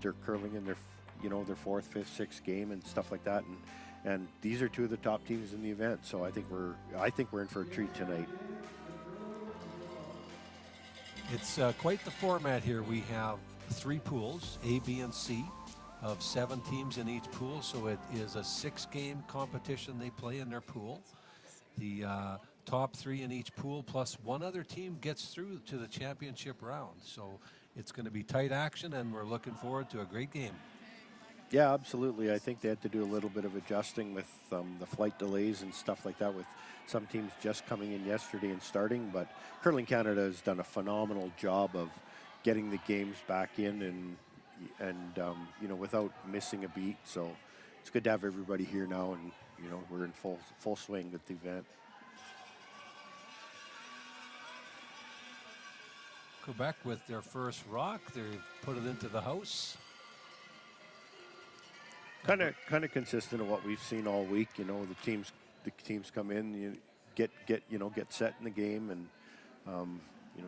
they're curling in their their fourth, fifth, sixth game and stuff like that, and these are two of the top teams in the event. So I think we're in for a treat tonight. It's quite the format here. We have 3 pools, A, B, and C, of 7 teams in each pool. So it is a 6-game competition they play in their pool. The top 3 in each pool plus one other team gets through to the championship round. So it's going to be tight action, and we're looking forward to a great game. Yeah, absolutely. I think they had to do a little bit of adjusting with the flight delays and stuff like that, with some teams just coming in yesterday and starting. But Curling Canada has done a phenomenal job of getting the games back in and without missing a beat. So it's good to have everybody here now, and we're in full swing with the event. Quebec with their first rock. They've put it into the house. Kind of consistent of what we've seen all week. The teams come in, get set in the game, and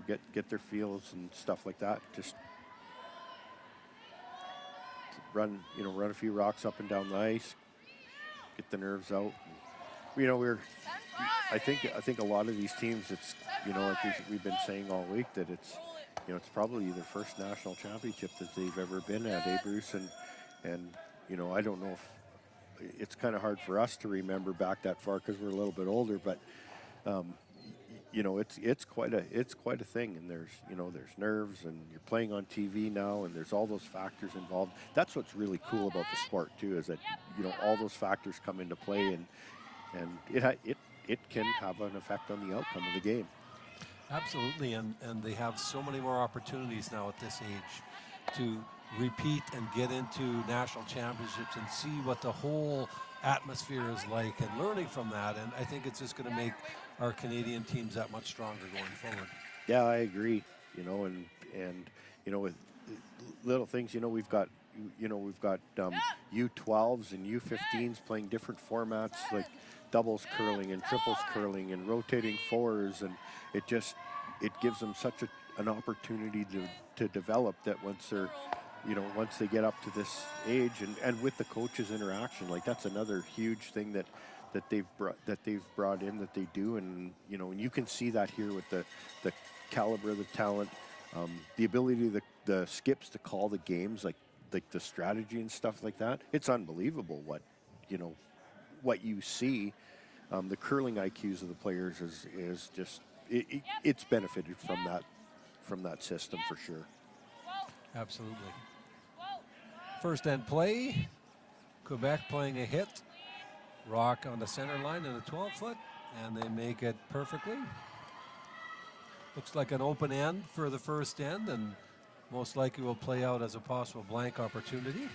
get their feels and stuff like that. Just run a few rocks up and down the ice, get the nerves out. I think a lot of these teams, it's we've been saying all week that it's probably their first national championship that they've ever been at, Bruce, and I don't know if it's kind of hard for us to remember back that far because we're a little bit older, but it's quite a thing, and there's nerves, and you're playing on TV now, and there's all those factors involved. That's what's really cool about the sport too, is that all those factors come into play, and it can have an effect on the outcome of the game. Absolutely, and they have so many more opportunities now at this age to repeat and get into national championships and see what the whole atmosphere is like, and learning from that. And I think it's just going to make our Canadian teams that much stronger going forward. Yeah, I agree. And with little things, we've got U12s and U15s playing different formats, like doubles curling and triples curling and rotating fours, and it gives them such an opportunity to develop, that once they get up to this age, and with the coaches' interaction, like that's another huge thing that they've brought in, that they do, and and you can see that here with the caliber of the talent, the ability of the skips to call the games, like the strategy and stuff like that. It's unbelievable what you see. The curling IQs of the players is just it's benefited from that system for sure. Absolutely. First end play, Quebec playing a hit, rock on the center line in a 12-foot, and they make it perfectly. Looks like an open end for the first end, and most likely will play out as a possible blank opportunity.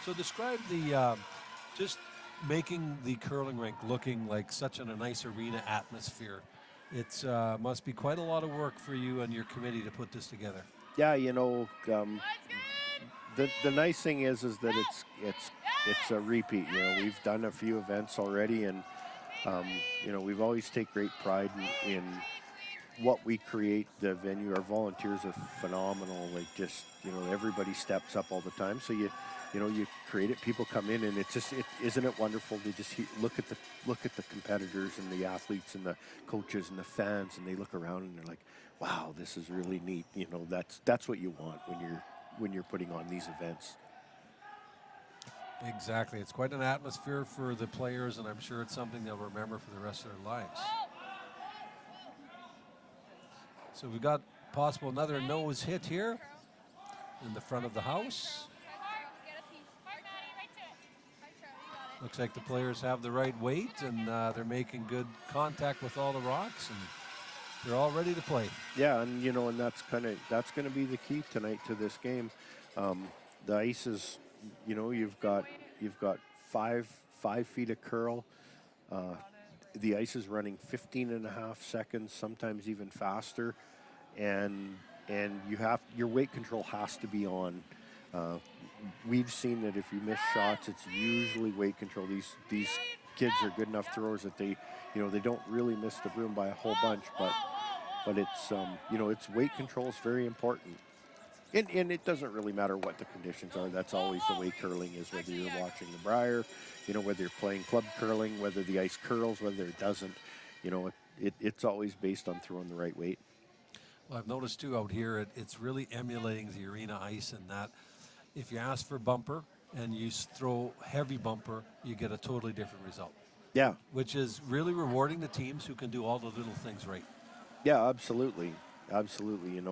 So describe the just making the curling rink looking like such a nice arena atmosphere. It's must be quite a lot of work for you and your committee to put this together. Yeah, the nice thing is that it's a repeat. We've done a few events already, and we've always take great pride in what we create. The venue, our volunteers are phenomenal. Like, just everybody steps up all the time. So you create it. People come in, and isn't it wonderful to just look at the competitors and the athletes and the coaches and the fans, and they look around and they're like, wow, this is really neat. That's what you want when you're putting on these events. Exactly. It's quite an atmosphere for the players, and I'm sure it's something they'll remember for the rest of their lives. So we've got possible another nose hit here in the front of the house. Looks like the players have the right weight, and they're making good contact with all the rocks, and they're all ready to play. Yeah, and and that's going to be the key tonight to this game. The ice is, you've got 5 feet of curl. The ice is running 15.5 seconds, sometimes even faster, and your weight control has to be on. We've seen that if you miss shots, it's usually weight control. These kids are good enough throwers that they don't really miss the broom by a whole bunch, but it's it's weight control is very important And it doesn't really matter what the conditions are. That's always the way curling is, whether you're watching the Briar, whether you're playing club curling, whether the ice curls, whether it doesn't. It's always based on throwing the right weight. Well, I've noticed too out here, it's really emulating the arena ice in that if you ask for bumper and you throw heavy bumper, you get a totally different result. Yeah. Which is really rewarding the teams who can do all the little things right. Yeah, absolutely. Absolutely. And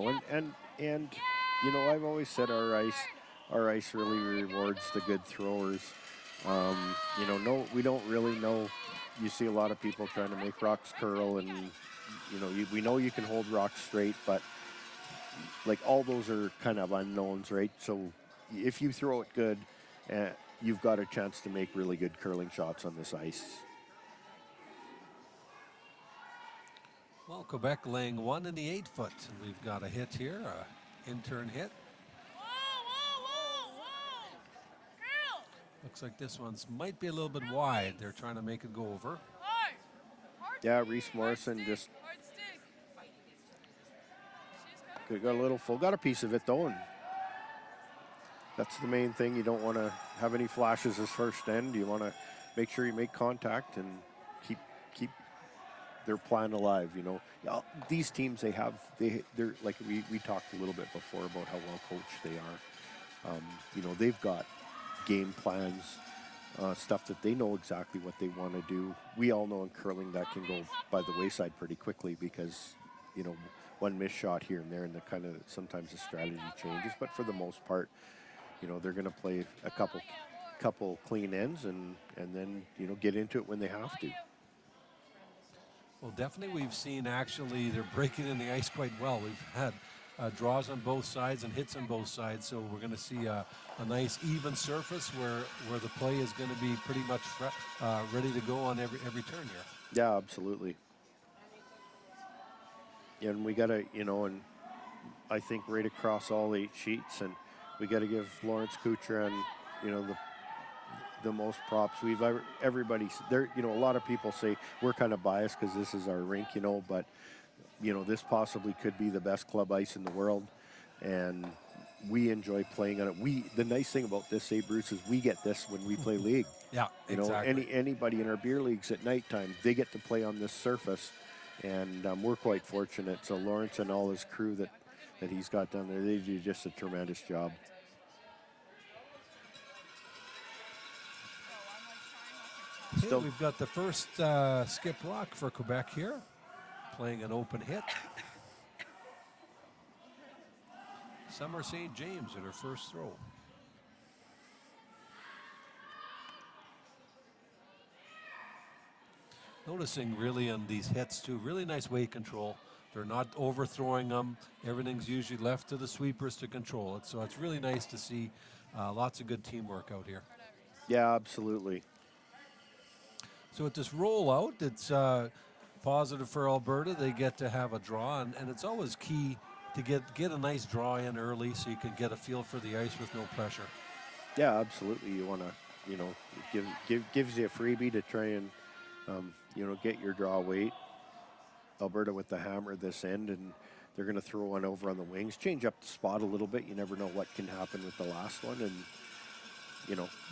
I've always said our ice really rewards the good throwers. No, we don't really know. You see a lot of people trying to make rocks curl, and we know you can hold rocks straight, but like all those are kind of unknowns, right? So if you throw it good, you've got a chance to make really good curling shots on this ice. Well, Quebec laying 1 in the 8 foot. And we've got a hit here, a intern hit. Looks like this one's might be a little bit wide. They're trying to make it go over. Yeah, Reese Morrison just got a piece of it though, and that's the main thing. You don't want to have any flashes as first end. You want to make sure you make contact and keep their plan alive. These teams they're like we talked a little bit before about how well coached they are. They've got game plans, stuff that they know exactly what they want to do. We all know in curling that can go by the wayside pretty quickly because one missed shot here and there, and sometimes the strategy changes. But for the most part, they're going to play a couple clean ends and then get into it when they have to. Well, definitely we've seen actually they're breaking in the ice quite well. We've had draws on both sides and hits on both sides, so we're going to see a nice even surface where the play is going to be pretty much ready to go on every turn here. Yeah, absolutely. And we got to, and I think right across all 8 sheets, and we got to give Lawrence Kuchera and the most props everybody there. A lot of people say we're kind of biased because this is our rink, but this possibly could be the best club ice in the world, and we enjoy playing on it. The nice thing about this, Bruce, is we get this when we play league. Yeah, exactly. Anybody in our beer leagues at nighttime, they get to play on this surface, and we're quite fortunate. So Lawrence and all his crew that he's got down there, they do just a tremendous job. Still, we've got the first skip rock for Quebec here, playing an open hit. Summer St. James at her first throw. Noticing really on these hits too, really nice weight control. They're not overthrowing them. Everything's usually left to the sweepers to control it. So it's really nice to see lots of good teamwork out here. Yeah, absolutely. So at this rollout, it's positive for Alberta. They get to have a draw, and it's always key to get a nice draw in early so you can get a feel for the ice with no pressure. Yeah, absolutely. You want to, gives you a freebie to try and, get your draw weight. Alberta with the hammer this end, and they're going to throw one over on the wings, change up the spot a little bit. You never know what can happen with the last one, and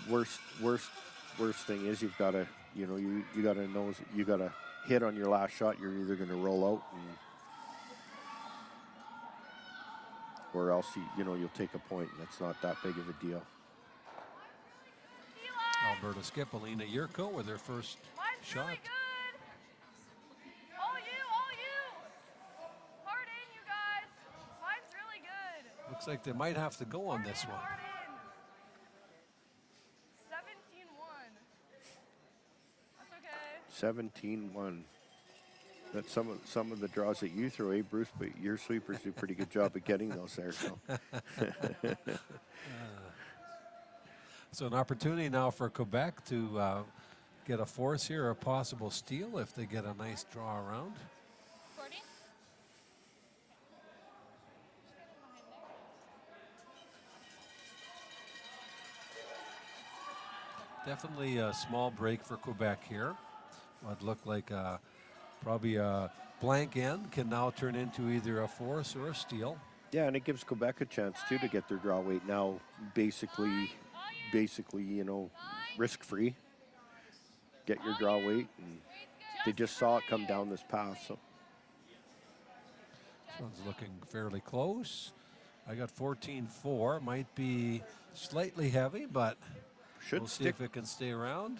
worst thing is you've got to, you got to know you got to hit on your last shot. You're either going to roll out or else you'll take a point, and that's not that big of a deal. Alberta skip Alina Yurko with their first shot. Really good. All you. Hard in, you guys. Mine's really good. Looks like they might have to go on this one. Hard in. 17-1. That's okay. 17-1. That's some of the draws that you throw, Bruce, but your sweepers do a pretty good job at getting those there. So. So an opportunity now for Quebec to get a force here, or a possible steal if they get a nice draw around. 40. Definitely a small break for Quebec here. What looked like probably a blank end can now turn into either a force or a steal. Yeah, and it gives Quebec a chance too to get their draw weight now, basically, you know, risk-free. Get your draw weight, and they just saw it come down this path. So This one's looking fairly close. I got 14-4. Might be slightly heavy, but should we'll see stick. if it can stay around.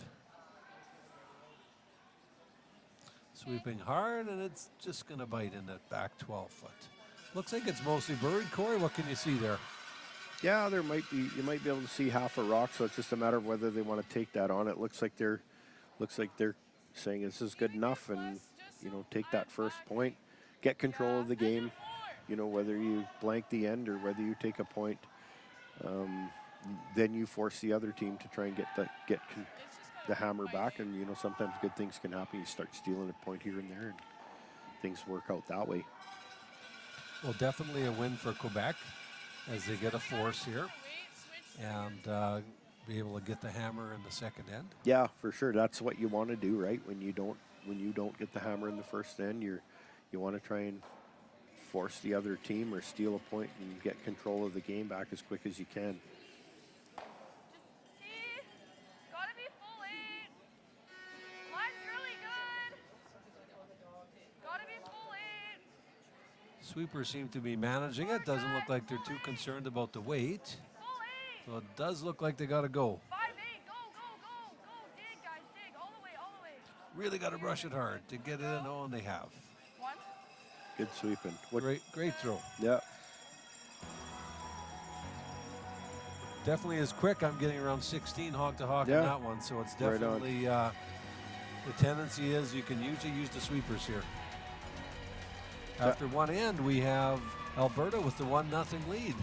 Sweeping hard, and it's just going to bite in that back 12 foot. Looks like it's mostly buried. Corey, what can you see there? Yeah, there might be. You might be able to see half a rock, so it's just a matter of whether they want to take that on. It looks like they're saying this is good enough, and you know, take that first point, get control of the game. You know, whether you blank the end or whether you take a point, then you force the other team to try and get the hammer back. And you know, sometimes good things can happen. You start stealing a point here and there, and things work out that way. Well, definitely a win for Quebec as they get a force here and be able to get the hammer in the second end. Yeah, for sure. That's what you want to do, right? When you don't get the hammer in the first end, you want to try and force the other team or steal a point and get control of the game back as quick as you can. Gotta be full 8. Line's really good. Gotta be full 8. Sweepers seem to be managing it. Doesn't look like they're too concerned about the weight. Full 8. So it does look like they got to go. 5-8. Go, go, go. Go. Dig, guys. Dig. All the way, all the way. Really got to brush it hard to get it in. Oh, and they have. 1. Good sweeping. Great throw. Yeah. Definitely is quick. I'm getting around 16 hog to hog Yeah. on that one. So it's Right on. definitely the tendency is you can usually use the sweepers here. After one end, we have Alberta with the 1-0 lead.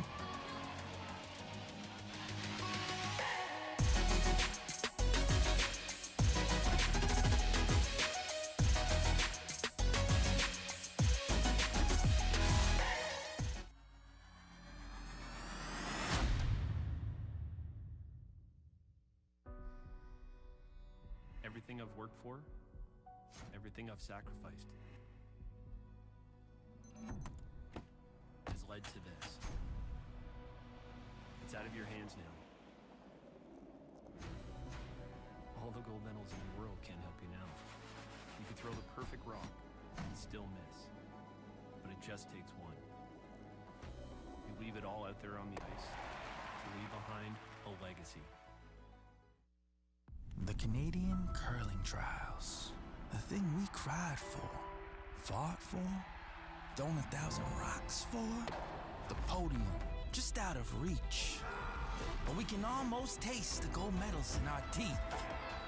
Everything I've worked for, everything I've sacrificed, has led to this. It's out of your hands now. All the gold medals in the world can't help you now. You can throw the perfect rock and still miss, but it just takes one. You leave it all out there on the ice to leave behind a legacy. The Canadian curling trials. The thing we cried for, fought for, thrown 1,000 rocks for. The podium, just out of reach. But we can almost taste the gold medals in our teeth.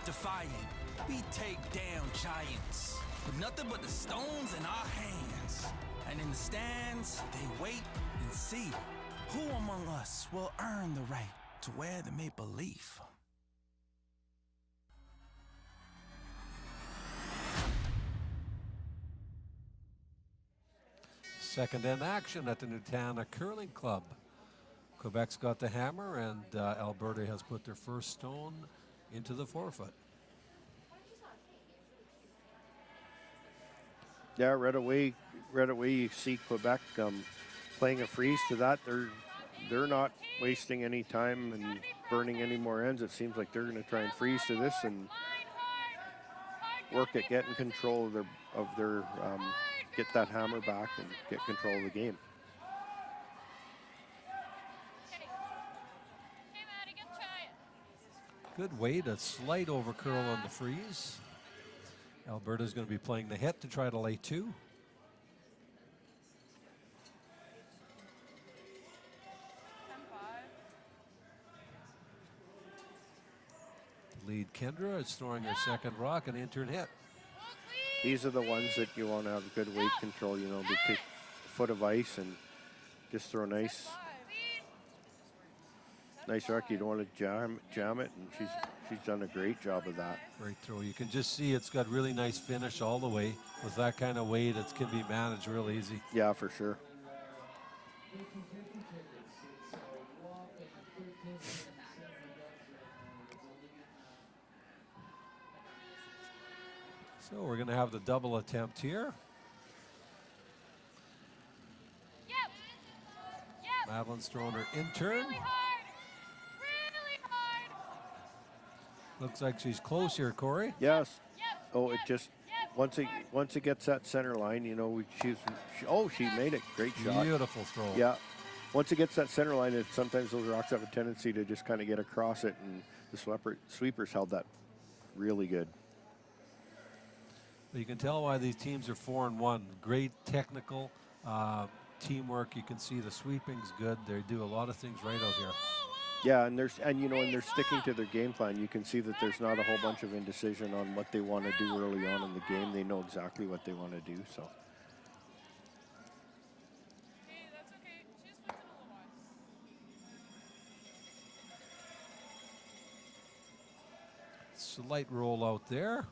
Defiant, we take down giants with nothing but the stones in our hands. And in the stands, they wait and see who among us will earn the right to wear the maple leaf. Second end action at the Nutana Curling Club. Quebec's got the hammer, and Alberta has put their first stone into the 4-foot. Yeah, right away you see Quebec playing a freeze to that. They're not wasting any time and burning any more ends. It seems like they're going to try and freeze to this and work at getting control of their get that hammer back and get control of the game. Good weight, a slight overcurl on the freeze. Alberta's going to be playing the hit to try to lay 2. Lead Kendra is throwing her second rock, an intern hit. These are the ones that you want to have good weight control. You know, they take a foot of ice and just throw nice rock. You don't want to jam it, and she's done a great job of that. Great throw. You can just see it's got really nice finish all the way. With that kind of weight, it can be managed real easy. Yeah, for sure. So we're going to have the double attempt here. Madeline's throwing her intern. Really hard. Really hard. Looks like she's close here, Corey. Yes. Yep. Oh, it just Yep. once it gets that center line, you know, she made it. Great shot. Beautiful throw. Yeah. Once it gets that center line, sometimes those rocks have a tendency to just kind of get across it, and the sweepers held that really good. But you can tell why these teams are 4-1. Great technical teamwork. You can see the sweeping's good. They do a lot of things right out here. Yeah, and they're sticking to their game plan. You can see that there's not a whole bunch of indecision on what they want to do early on in the game. They know exactly what they want to do. So. Hey, that's okay. She just flipped it a little wide. It's a light roll out there.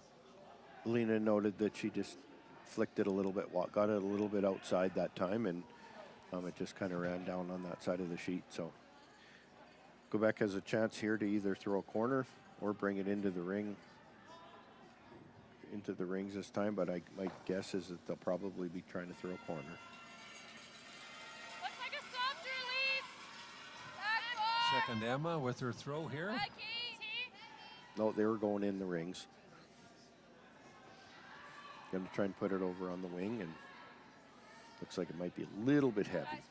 Lena noted that she just flicked it a little bit, got it a little bit outside that time, and it just kind of ran down on that side of the sheet. So Quebec has a chance here to either throw a corner or bring it into the rings this time, but my guess is that they'll probably be trying to throw a corner. Looks like a soft release. Back Second Emma with her throw here. Back T. No, they were going in the rings. Going to try and put it over on the wing, and looks like it might be a little bit heavy.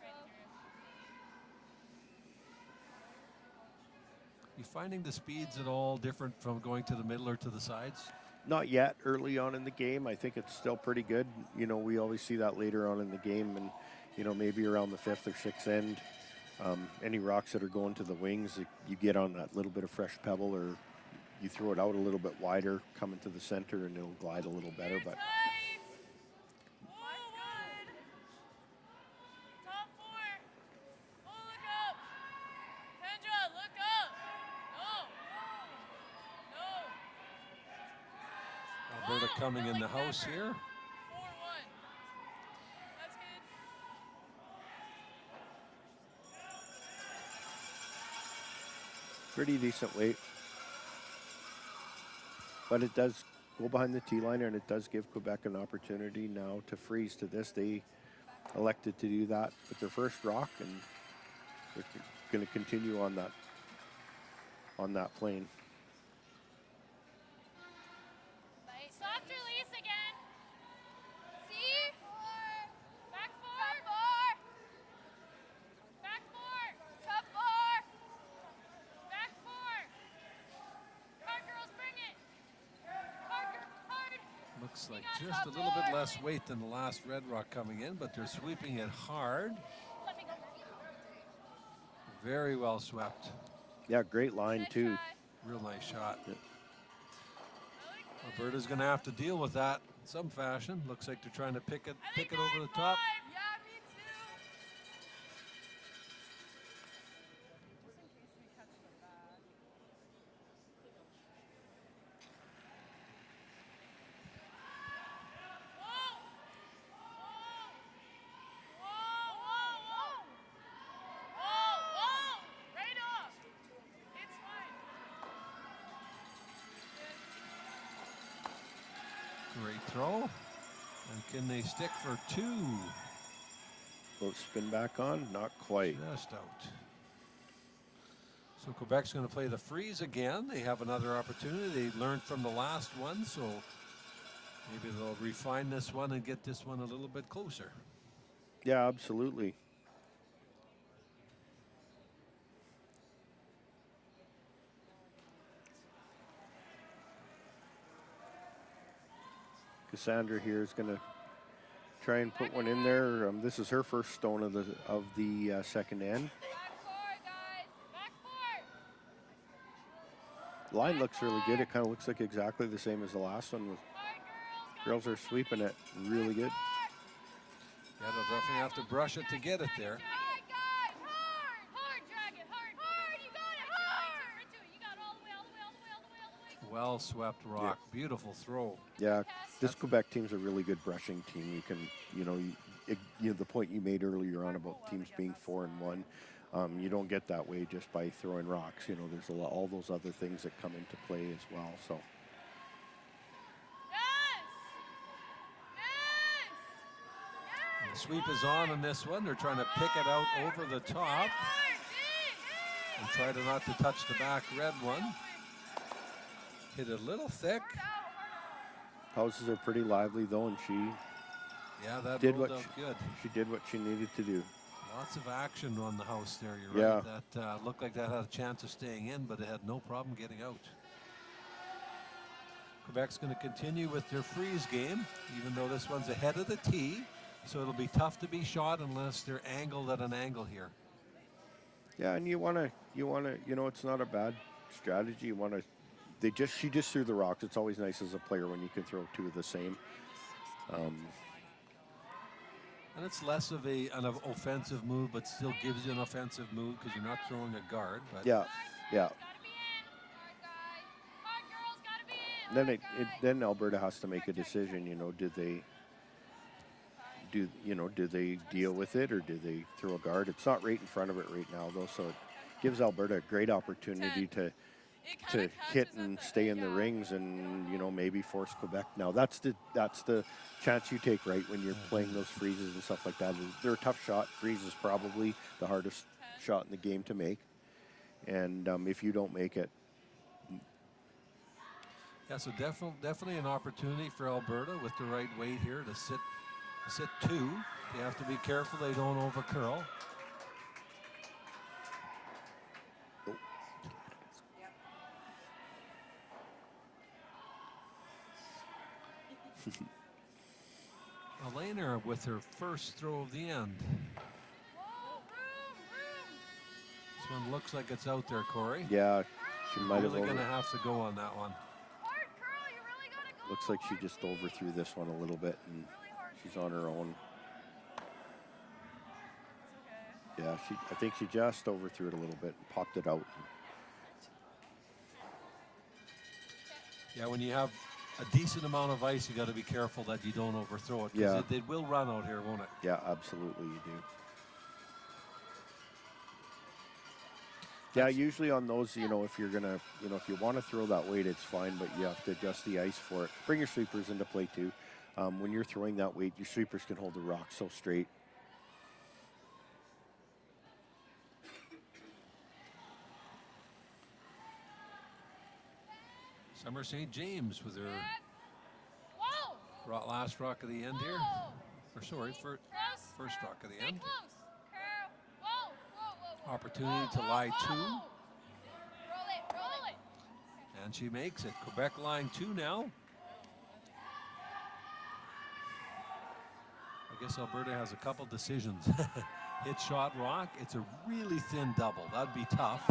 You finding the speeds at all different from going to the middle or to the sides? Not yet. Early on in the game, I think it's still pretty good. You know, we always see that later on in the game, and you know, maybe around the 5th or 6th end, any rocks that are going to the wings, you get on that little bit of fresh pebble, or you throw it out a little bit wider, coming to the center, and it'll glide a little better. But Mine's good. Top 4. Oh, look up. Kendra, look up. No. Alberta coming in the house here. 4-1. That's good. pretty decent weight. But it does go behind the tee line, and it does give Quebec an opportunity now to freeze to this. They elected to do that with their first rock, and they're going to continue on that plane. Soft release again. See? Back 4. Back 4. Top 4. Back 4. Hard girls, bring it. Hard. Looks like just a little bit less weight than the last red rock coming in, but they're sweeping it hard. Let me go. Very well swept. Yeah, great line Good too. try. Real nice shot. Yeah. Alberta's going to have to deal with that in some fashion. Looks like they're trying to pick it I think over the top. 5. Yeah, me too. Just in case we catch the bad. Whoa! Right off. It's fine. Great throw. And can they stick for 2? Will it spin back on? Not quite. Just out. So Quebec's going to play the freeze again. They have another opportunity. They learned from the last one, so maybe they'll refine this one and get this one a little bit closer. Yeah, absolutely. Cassandra here is going to try and put one in there. This is her first stone of the second end. Back 4, guys. Back 4. Line looks really good. It kind of looks like exactly the same as the last one. With Hard girls are sweeping it really good. Yeah, they'll definitely have to brush it to get it there. Hard, guys. Hard. Drag it. Hard. You got it. Hard. You got it all the way. Well swept rock. Beautiful throw. Yeah, this Quebec team's a really good brushing team. You can, the point you made earlier on about teams being 4-1. You don't get that way just by throwing rocks. You know, there's all those other things that come into play as well. So. Yes. The Sweep is on this one. They're trying to pick it out over the top and try to not to touch the back red one. Hit it a little thick. Houses are pretty lively though, and she Yeah, that did rolled what out good. she did what she needed to do. Lots of action on the house there, you're Yeah. right. That looked like that had a chance of staying in, but it had no problem getting out. Quebec's going to continue with their freeze game, even though this one's ahead of the tee. So it'll be tough to be shot unless they're angled at an angle here. Yeah, and you wanna, it's not a bad strategy. You wanna, she just threw the rocks. It's always nice as a player when you can throw two of the same. And it's less of an offensive move, but still gives you an offensive move because you're not throwing a guard. But Yeah. Then Alberta has to make a decision. Do they deal with it or do they throw a guard? It's not right in front of it right now though, so it gives Alberta a great opportunity to hit and stay in the rings and maybe force Quebec. Now that's the chance you take, right, when you're playing those freezes and stuff like that. They're a tough shot. Freeze is probably the hardest shot in the game to make, and if you don't make it. Yeah, so definitely an opportunity for Alberta with the right weight here to sit two. They have to be careful they don't over curl. Elena with her first throw of the end. This one looks like it's out there, Corey. Yeah, she might have really going to have to go on that one. Looks like she just overthrew this one a little bit, and she's on her own. Yeah, I think she just overthrew it a little bit and popped it out. Yeah, when you have a decent amount of ice, you got to be careful that you don't overthrow it. Yeah, it will run out here, won't it? Yeah, absolutely, you do. Yeah, usually on those, if you're gonna, if you want to throw that weight, it's fine, but you have to adjust the ice for it. Bring your sweepers into play too. When you're throwing that weight, your sweepers can hold the rock so straight. Summer St. James with her last rock of the end here. Or sorry, first rock of the end. Opportunity to lie two. And she makes it. Quebec line two now. I guess Alberta has a couple decisions. Hit shot rock. It's a really thin double. That'd be tough.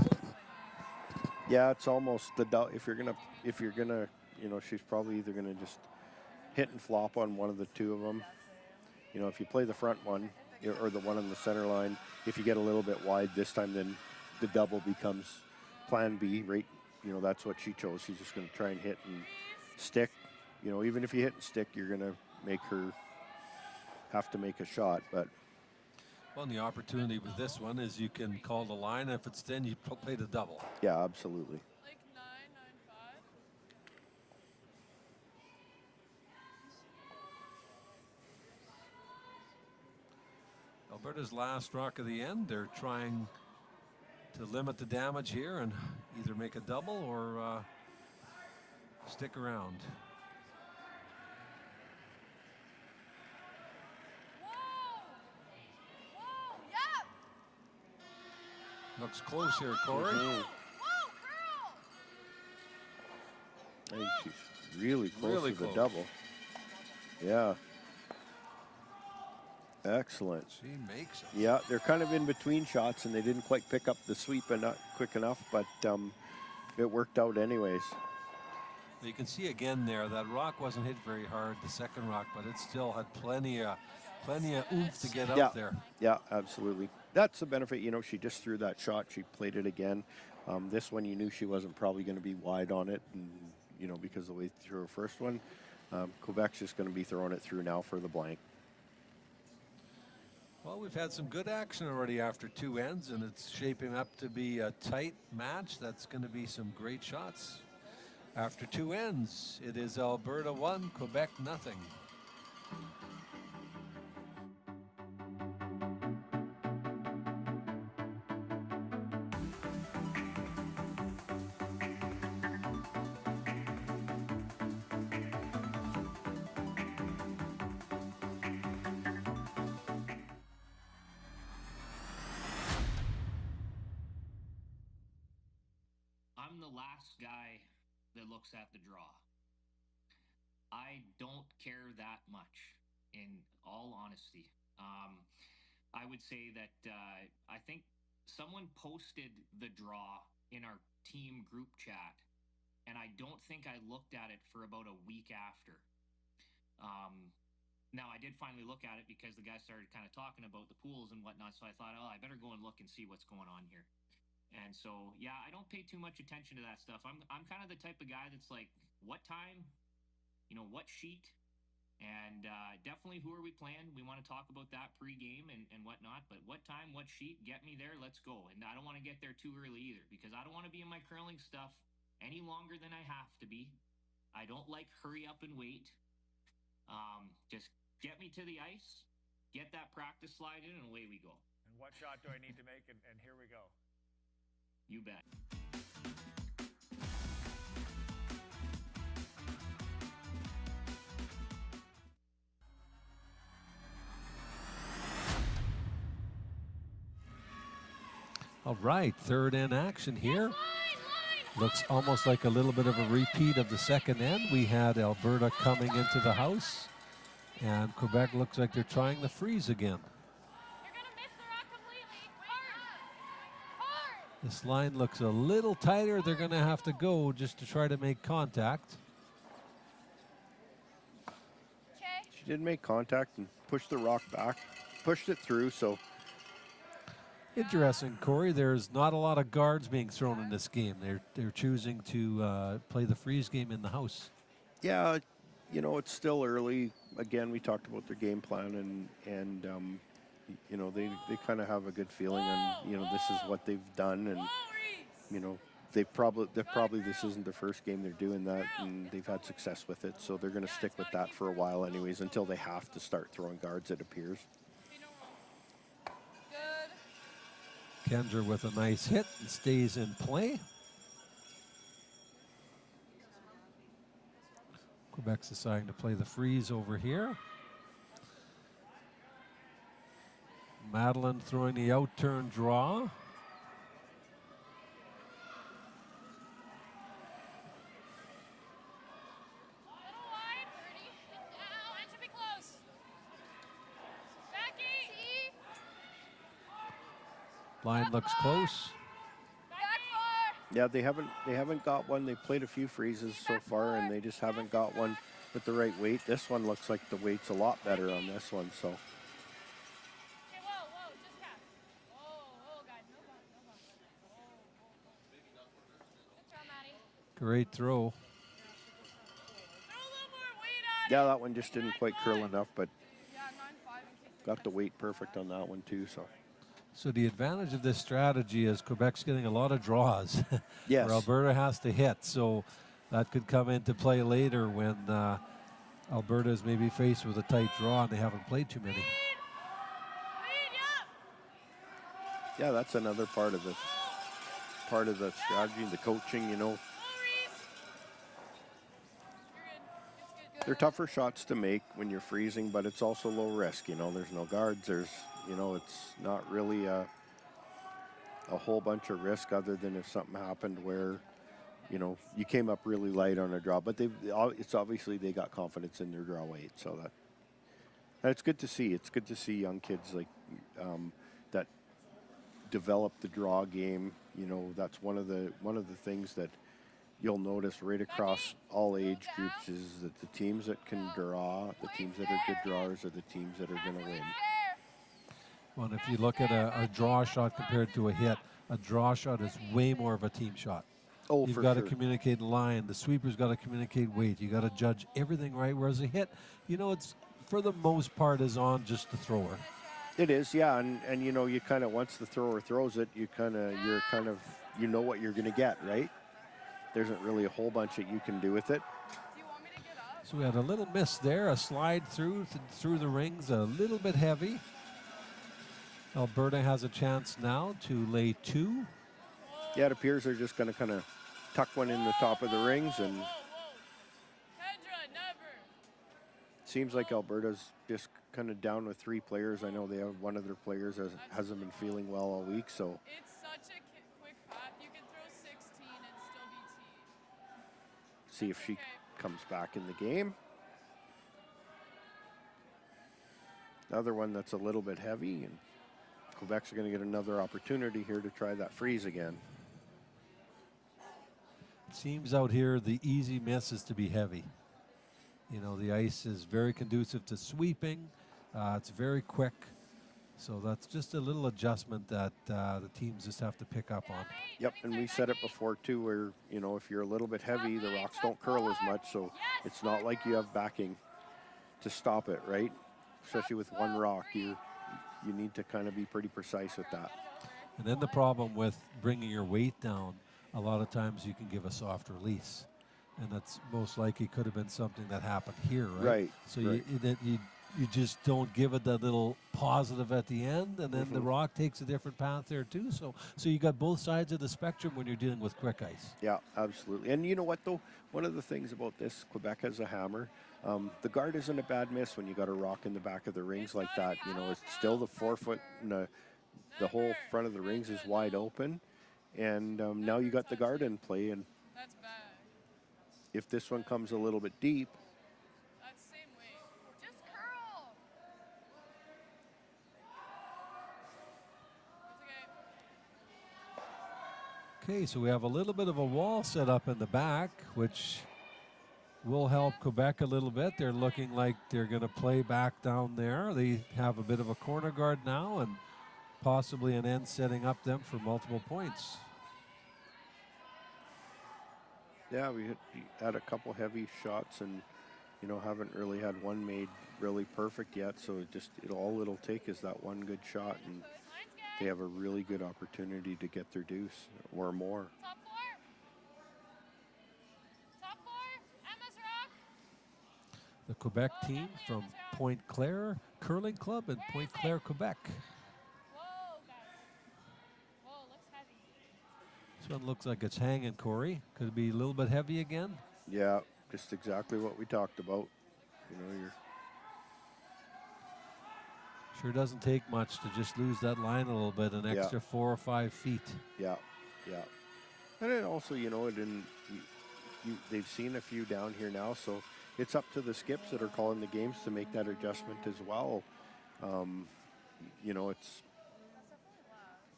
Yeah, it's almost the if you're gonna, she's probably either gonna just hit and flop on one of the two of them. If you play the front one or the one on the center line, if you get a little bit wide this time, then the double becomes plan B, right? That's what she chose. She's just gonna try and hit and stick. Even if you hit and stick, you're gonna make her have to make a shot, but. Well, and the opportunity with this one is you can call the line. If it's thin, you play the double. Yeah, absolutely. Like 995. Alberta's last rock of the end. They're trying to limit the damage here and either make a double or stick around. Looks close here, Corey. I think she's really close to the double. Yeah. Excellent. She makes it. Yeah, they're kind of in between shots, and they didn't quite pick up the sweep and not quick enough, but it worked out anyways. You can see again there that rock wasn't hit very hard, the second rock, but it still had plenty of oomph to get out there. Yeah, absolutely. That's the benefit. She just threw that shot. She played it again. This one, you knew she wasn't probably going to be wide on it, and because of the way she threw her first one. Quebec's just going to be throwing it through now for the blank. Well, we've had some good action already after two ends, and it's shaping up to be a tight match. That's going to be some great shots. After two ends, it is Alberta 1, Quebec nothing. I'm the last guy that looks at the draw. I don't care that much, in all honesty. I would say that I think someone posted the draw in our team group chat, and I don't think I looked at it for about a week after. Now, I did finally look at it because the guy started kind of talking about the pools and whatnot, so I thought, oh, I better go and look and see what's going on here. And so, yeah, I don't pay too much attention to that stuff. I'm kind of the type of guy that's like, what time, what sheet, and definitely who are we playing? We want to talk about that pregame and whatnot, but what time, what sheet, get me there, let's go. And I don't want to get there too early either, because I don't want to be in my curling stuff any longer than I have to be. I don't like hurry up and wait. Just get me to the ice, get that practice slide in, and away we go. And what shot do I need to make? And here we go. You bet. All right, third end action here. Looks almost like a little bit of a repeat of the second end. We had Alberta coming into the house, and Quebec looks like they're trying the freeze again. You're gonna miss the rock completely. Hard. This line looks a little tighter. They're going to have to go just to try to make contact. Okay. She did make contact and pushed the rock back, pushed it through, so Interesting, Corey. There's not a lot of guards being thrown in this game. They're choosing to play the freeze game in the house. yeah, it's still early. Again, we talked about their game plan, and they kind of have a good feeling, and this is what they've done, and they're probably this isn't the first game they're doing that, and they've had success with it, so they're going to stick with that for a while, anyways, until they have to start throwing guards. It appears. Kendra with a nice hit and stays in play. Quebec's deciding to play the freeze over here. Madeline throwing the out-turn draw. Line looks close. Yeah, they haven't got one. They've played a few freezes so far, and they just haven't got one with the right weight. This one looks like the weight's a lot better on this one, so. Okay, whoa, just cap. Whoa, guys, no ball. Good throw, Maddie. Great throw. Throw a little more weight on Yeah, that one just didn't quite curl enough, but Yeah, 9-5 in case got the weight perfect on that one too, so. So the advantage of this strategy is Quebec's getting a lot of draws. Yes. Where Alberta has to hit. So that could come into play later when Alberta is maybe faced with a tight draw and they haven't played too many. Yeah, that's another part of the strategy, the coaching, They're tougher shots to make when you're freezing, but it's also low risk. There's no guards. It's not really a whole bunch of risk other than if something happened where, you came up really light on a draw. But it's obviously they got confidence in their draw weight, so that's good to see. It's good to see young kids like that develop the draw game. That's one of the things that you'll notice right across all age groups is that the teams that can draw, the teams that are good drawers, are the teams that are going to win. Well, if you look at a draw shot compared to a hit, a draw shot is way more of a team shot. Oh, You've for got sure. to communicate line. The sweeper's got to communicate weight. You got to judge everything right. Whereas a hit, it's for the most part is on just the thrower. It is, yeah, and you kind of once the thrower throws it, you're kind of what you're going to get, right? There isn't really a whole bunch that you can do with it. Do you want me to get up? So we had a little miss there, a slide through the rings, a little bit heavy. Alberta has a chance now to lay 2. Yeah, it appears they're just going to kind of tuck one in the top of the rings, and Kendra, never. seems like Alberta's just kind of down with 3 players. I know they have one of their players hasn't been feeling well all week, so. It's such a quick path. You can throw 16 and still be See if she comes back in the game. Another one that's a little bit heavy, and Quebec's going to get another opportunity here to try that freeze again. It seems out here the easy miss is to be heavy. You know, the ice is very conducive to sweeping. It's very quick. So that's just a little adjustment that the teams just have to pick up on. Yep, and we said it before too, where, you know, if you're a little bit heavy, the rocks don't curl as much, so it's not like you have backing to stop it, right? Especially with one rock, you need to kind of be pretty precise with that. And then the problem with bringing your weight down, a lot of times you can give a soft release, and that's most likely could have been something that happened here, right? Right. So right. You just don't give it that little positive at the end, and then the rock takes a different path there too. So you got both sides of the spectrum when you're dealing with quick ice. Yeah, absolutely. And you know what though? One of the things about this, Quebec has a hammer. The guard isn't a bad miss when you got a rock in the back of the rings like that. You know, it's still the 4 foot, and the whole front of the rings is wide open, and now you got the guard in play. And if this one comes a little bit deep, okay, so we have a little bit of a wall set up in the back, which will help Quebec a little bit. They're looking like they're going to play back down there. They have a bit of a corner guard now and possibly an end setting up them for multiple points. yeah, we had a couple heavy shots and, you know, haven't really had one made really perfect yet. So all it'll take is that one good shot, and they have a really good opportunity to get their deuce or more. Top four, MS Rock. The Quebec team from Pointe Claire Curling Club in Pointe Claire, Quebec. Whoa, guys. Whoa, looks heavy. This one looks like it's hanging, Corey. Could it be a little bit heavy again? Yeah, just exactly what we talked about. You know, you're Sure doesn't take much to just lose that line a little bit, an extra 4 or 5 feet. Yeah. And then also, you know, they've seen a few down here now, so it's up to the skips that are calling the games to make that adjustment as well. You know, it's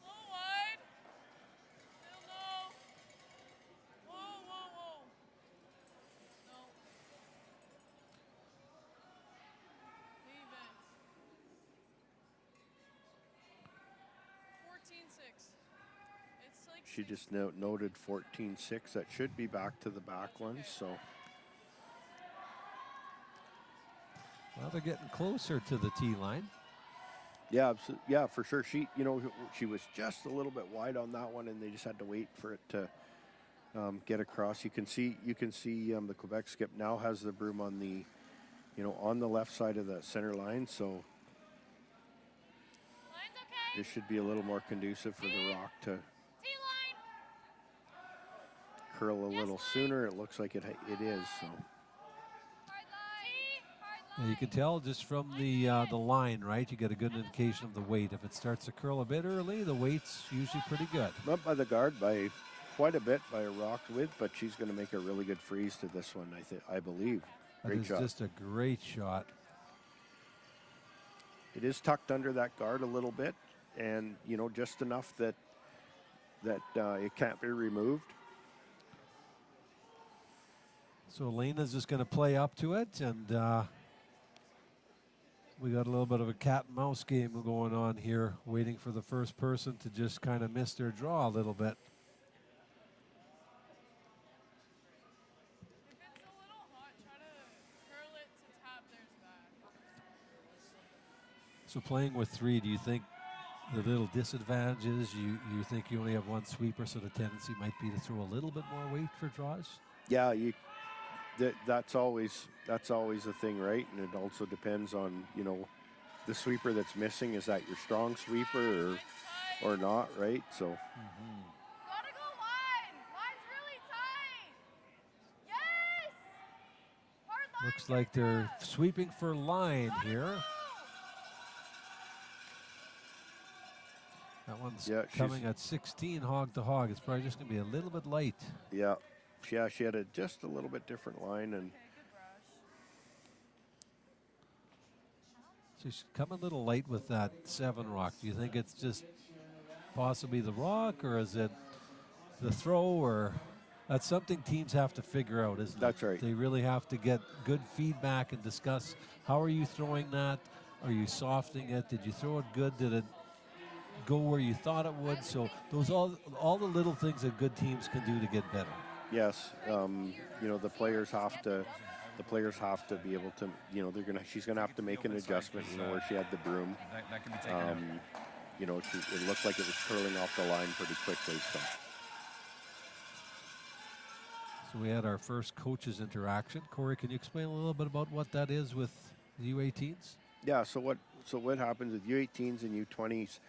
Wide. Still no. Whoa. No. Leave it. 14-6. It's like she just noted 14-6. That should be back to the back ones. So Well, they're getting closer to the tee line. yeah, yeah, for sure. She was just a little bit wide on that one, and they just had to wait for it to get across. You can see the Quebec skip now has the broom on the, you know, on the left side of the center line. So line's okay. this should be a little more conducive for the rock to T-line. curl a little sooner. It looks like it is. So Hard line. Yeah, you can tell just from the line, right? You get a good indication of the weight. If it starts to curl a bit early, the weight's usually pretty good. not by the guard by quite a bit by a rock width, but she's going to make a really good freeze to this one. I believe. That Great is shot. just a great shot. It is tucked under that guard a little bit, and you know, just enough that it can't be removed. So Elena's just going to play up to it, and we got a little bit of a cat and mouse game going on here, waiting for the first person to just kind of miss their draw a little bit. If it's a little hot, try to curl it to tap theirs back. So playing with 3, do you think the little disadvantages, you think you only have one sweeper, so the tendency might be to throw a little bit more weight for draws? Yeah, that's always a thing, right? And it also depends on, you know, the sweeper that's missing. Is that your strong sweeper or not, right? So Gotta go line. Line's really tight. Yes. Hard line. Looks like they're sweeping for line here. That one's Yeah, coming at 16 hog to hog. It's probably just going to be a little bit light. yeah, Yeah, she had just a little bit different line, and Okay, good brush. She's come a little late with that 7 rock. Do you think it's just possibly the rock, or is it the throw, or that's something teams have to figure out, isn't it? That's right. They really have to get good feedback and discuss how are you throwing that? Are you softening it? Did you throw it good? Did it go where you thought it would? So those all the little things that good teams can do to get better. yes, the players have to. The players have to be able to, she's gonna have to make an adjustment. Where she had the broom, That can be taken out. it looked like it was curling off the line pretty quickly. So we had our first coaches interaction. Corey, can you explain a little bit about what that is with the U18s? Yeah. So what happens with U18s and U20s?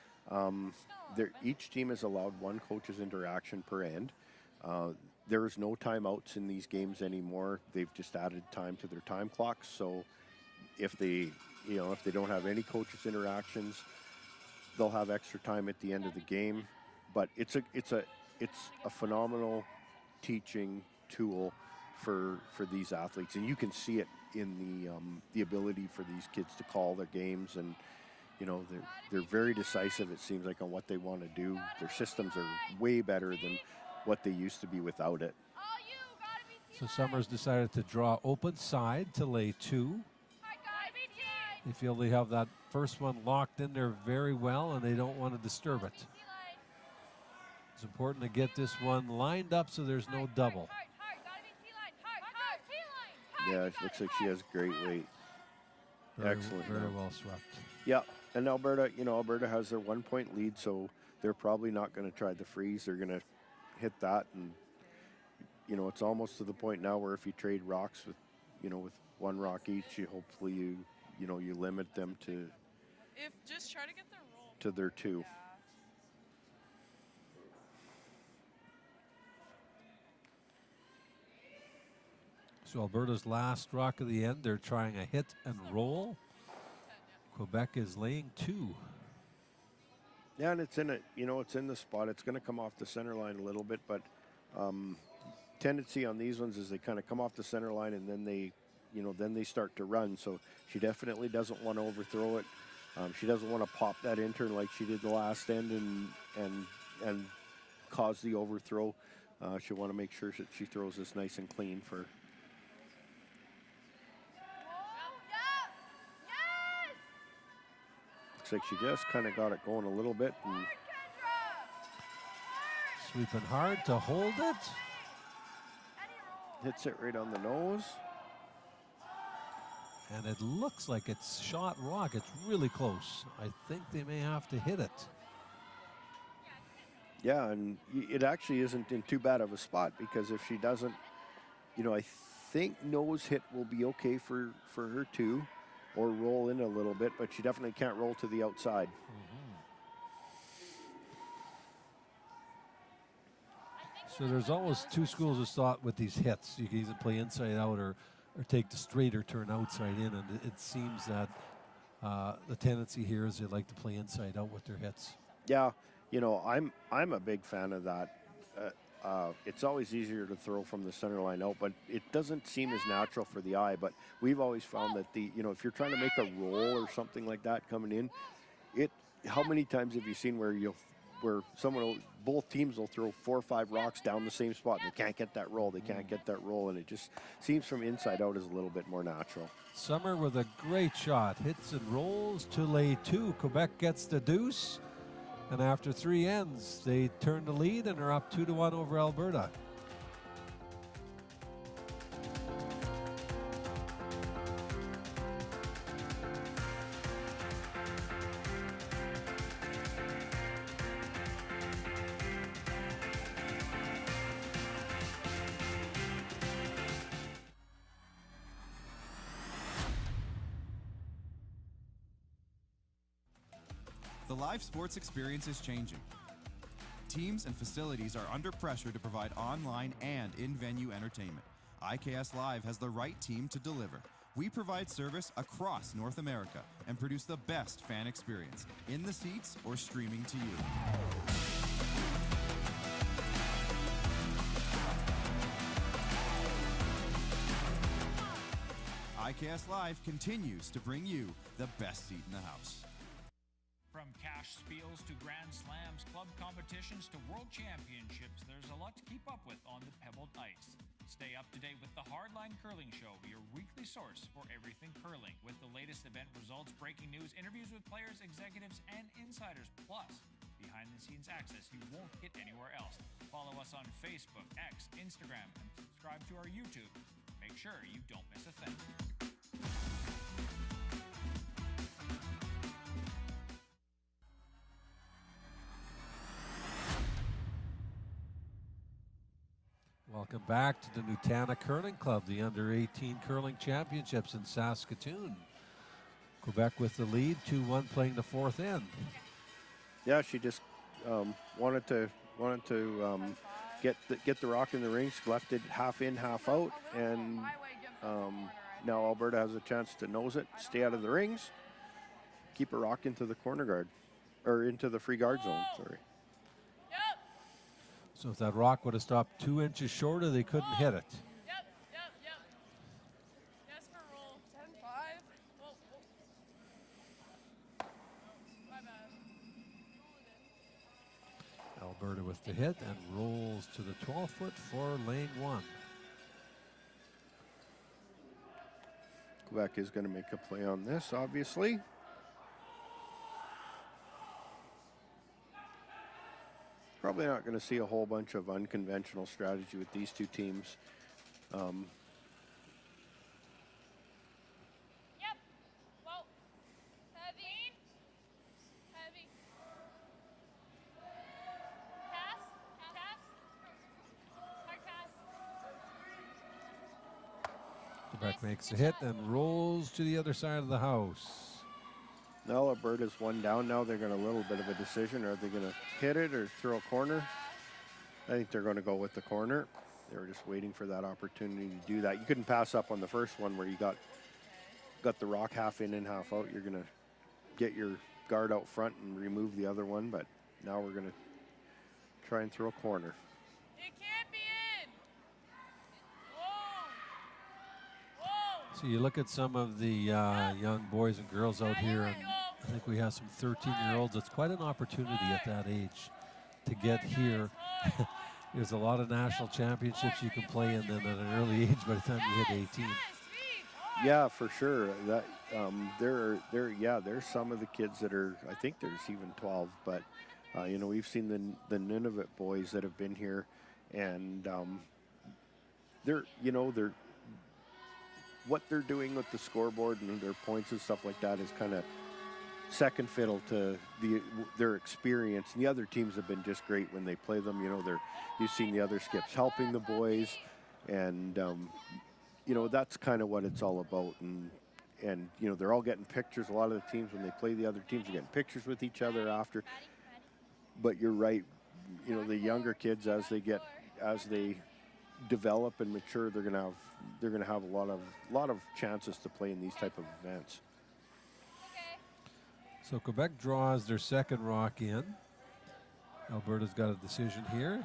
Each team is allowed 1 coaches interaction per end. There is no timeouts in these games anymore. They've just added time to their time clocks. So if they don't have any coaches interactions, they'll have extra time at the end of the game. But it's a phenomenal teaching tool for these athletes, and you can see it in the ability for these kids to call their games, and they're very decisive, it seems like, on what they want to do. Their systems are way better than what they used to be without it. All you, gotta be So team. Summers decided to draw open side to lay 2. Gotta be team. They feel they have that first one locked in there very well, and they don't want to disturb it. T-line. It's important to get this one lined up so there's no double. Hard, gotta be T-line. Hard, T-line. Yeah, it looks like she has great weight. Excellent. Very well swept. Yeah, and Alberta has their 1-point lead, so they're probably not going to try the freeze. They're going to hit that, and it's almost to the point now where if you trade rocks with 1 rock each, hopefully you limit them to If just try to get their roll. to their 2. Yeah. So Alberta's last rock of the end, they're trying a hit and roll. Quebec is laying 2. Yeah, and it's in the spot. It's going to come off the center line a little bit, but tendency on these ones is they kind of come off the center line and then they start to run. So she definitely doesn't want to overthrow it. She doesn't want to pop that intern like she did the last end and cause the overthrow. She'll want to make sure that she throws this nice and clean for. Looks like she just kind of got it going a little bit, and Sweeping hard to hold it. hits it right on the nose. And it looks like it's shot rock. It's really close. I think they may have to hit it. Yeah, and it actually isn't in too bad of a spot, because if she doesn't, I think nose hit will be okay for her too, or roll in a little bit, but she definitely can't roll to the outside. So there's almost 2 schools of thought with these hits. You can either play inside out or take the straight or turn outside in, and it seems that the tendency here is they like to play inside out with their hits. Yeah, I'm a big fan of that. It's always easier to throw from the center line out, but it doesn't seem as natural for the eye. But we've always found that if you're trying to make a roll or something like that coming in, how many times have you seen where both teams will throw 4 or 5 rocks down the same spot and they can't get that roll, and it just seems from inside out is a little bit more natural. Summer with a great shot, hits and rolls to lay 2. Quebec gets the deuce, and after 3 ends, they turn the lead and are up 2-1 over Alberta. The live sports experience is changing. Teams and facilities are under pressure to provide online and in-venue entertainment. IKS Live has the right team to deliver. We provide service across North America and produce the best fan experience, in the seats or streaming to you. IKS Live continues to bring you the best seat in the house. From cash spiels to Grand Slams, club competitions to world championships, there's a lot to keep up with on the pebbled ice. Stay up to date with the Hardline Curling Show, your weekly source for everything curling, with the latest event results, breaking news, interviews with players, executives, and insiders, plus behind-the-scenes access you won't get anywhere else. Follow us on Facebook, X, Instagram, and subscribe to our YouTube. Make sure you don't miss a thing. Welcome back to the Nutana Curling Club, the under-18 curling championships in Saskatoon. Quebec with the lead, 2-1 playing the fourth end. Yeah, she just wanted to get the rock in the rings, left it half in, half out, and now Alberta has a chance to nose it, stay out of the rings, keep a rock into the corner guard, or into the free guard zone, sorry. So if that rock would have stopped 2 inches shorter, they couldn't hit it. Yep. Yes, for roll. 10-5. Whoa. My bad. Alberta with the hit and rolls to the 12-foot for lane 1. Quebec is going to make a play on this, obviously. Probably not going to see a whole bunch of unconventional strategy with these two teams. Yep. Whoa. Heavy. Pass. Hard pass. Quebec makes a hit and rolls to the other side of the house. Now Alberta's one down. Now they're going to a little bit of a decision. Are they going to hit it or throw a corner? I think they're going to go with the corner. They were just waiting for that opportunity to do that. You couldn't pass up on the first one where you got the rock half in and half out. You're going to get your guard out front and remove the other one, but now we're going to try and throw a corner. It can't be in. Whoa. So you look at some of the young boys and girls out here, and I think we have some 13-year-olds. It's quite an opportunity at that age to get here. There's a lot of national championships you can play in then at an early age by the time you hit 18. Yeah, for sure. That there's some of the kids that are, I think there's even 12, but we've seen the Nunavut boys that have been here, and they're what they're doing with the scoreboard and their points and stuff like that is kind of second fiddle to their experience. And the other teams have been just great when they play them. You've seen the other skips helping the boys, and that's kind of what it's all about. And they're all getting pictures. A lot of the teams, when they play the other teams, are getting pictures with each other after. But you're right. The younger kids, as they develop and mature, they're gonna have a lot of chances to play in these type of events. So Quebec draws their second rock in. Alberta's got a decision here.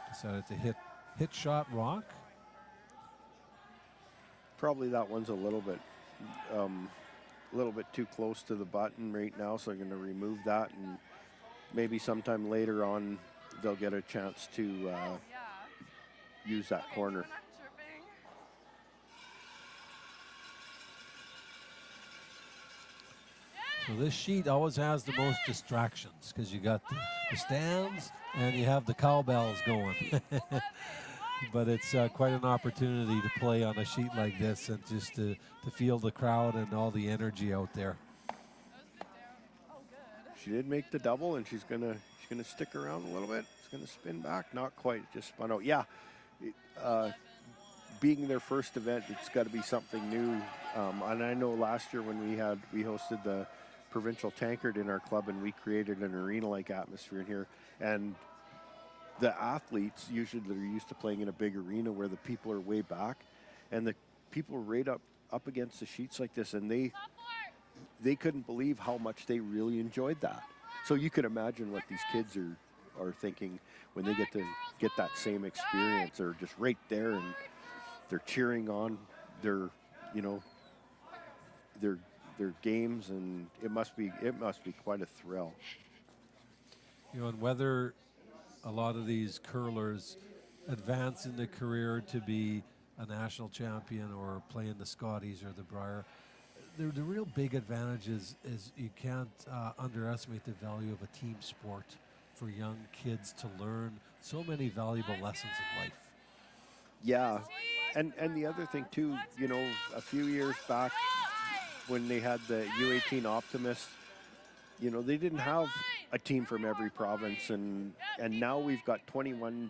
Decided to hit shot rock. Probably that one's a little bit too close to the button right now, so I'm going to remove that, and maybe sometime later on they'll get a chance to use that corner. So this sheet always has the most distractions because you got the stands and you have the cowbells going. But it's quite an opportunity to play on a sheet like this and just to feel the crowd and all the energy out there. She did make the double, and she's gonna stick around a little bit. It's gonna spin back, not quite, just spun out. Yeah, being their first event, it's got to be something new. And I know last year when we hosted the provincial tankard in our club, and we created an arena-like atmosphere in here, and the athletes usually they're used to playing in a big arena where the people are way back, and the people are right up against the sheets like this, and they couldn't believe how much they really enjoyed that. So you can imagine what these kids are thinking when they get to get that same experience. They're just right there, and they're cheering on their you know, their games, and it must be quite a thrill. You know, and whether a lot of these curlers advance in their career to be a national champion or play in the Scotties or the Brier, the real big advantage is you can't underestimate the value of a team sport for young kids to learn so many valuable lessons in life. Yeah, and the other thing too, you know, a few years back when they had the U-18 Optimists, you know, they didn't have a team from every province, and now we've got 21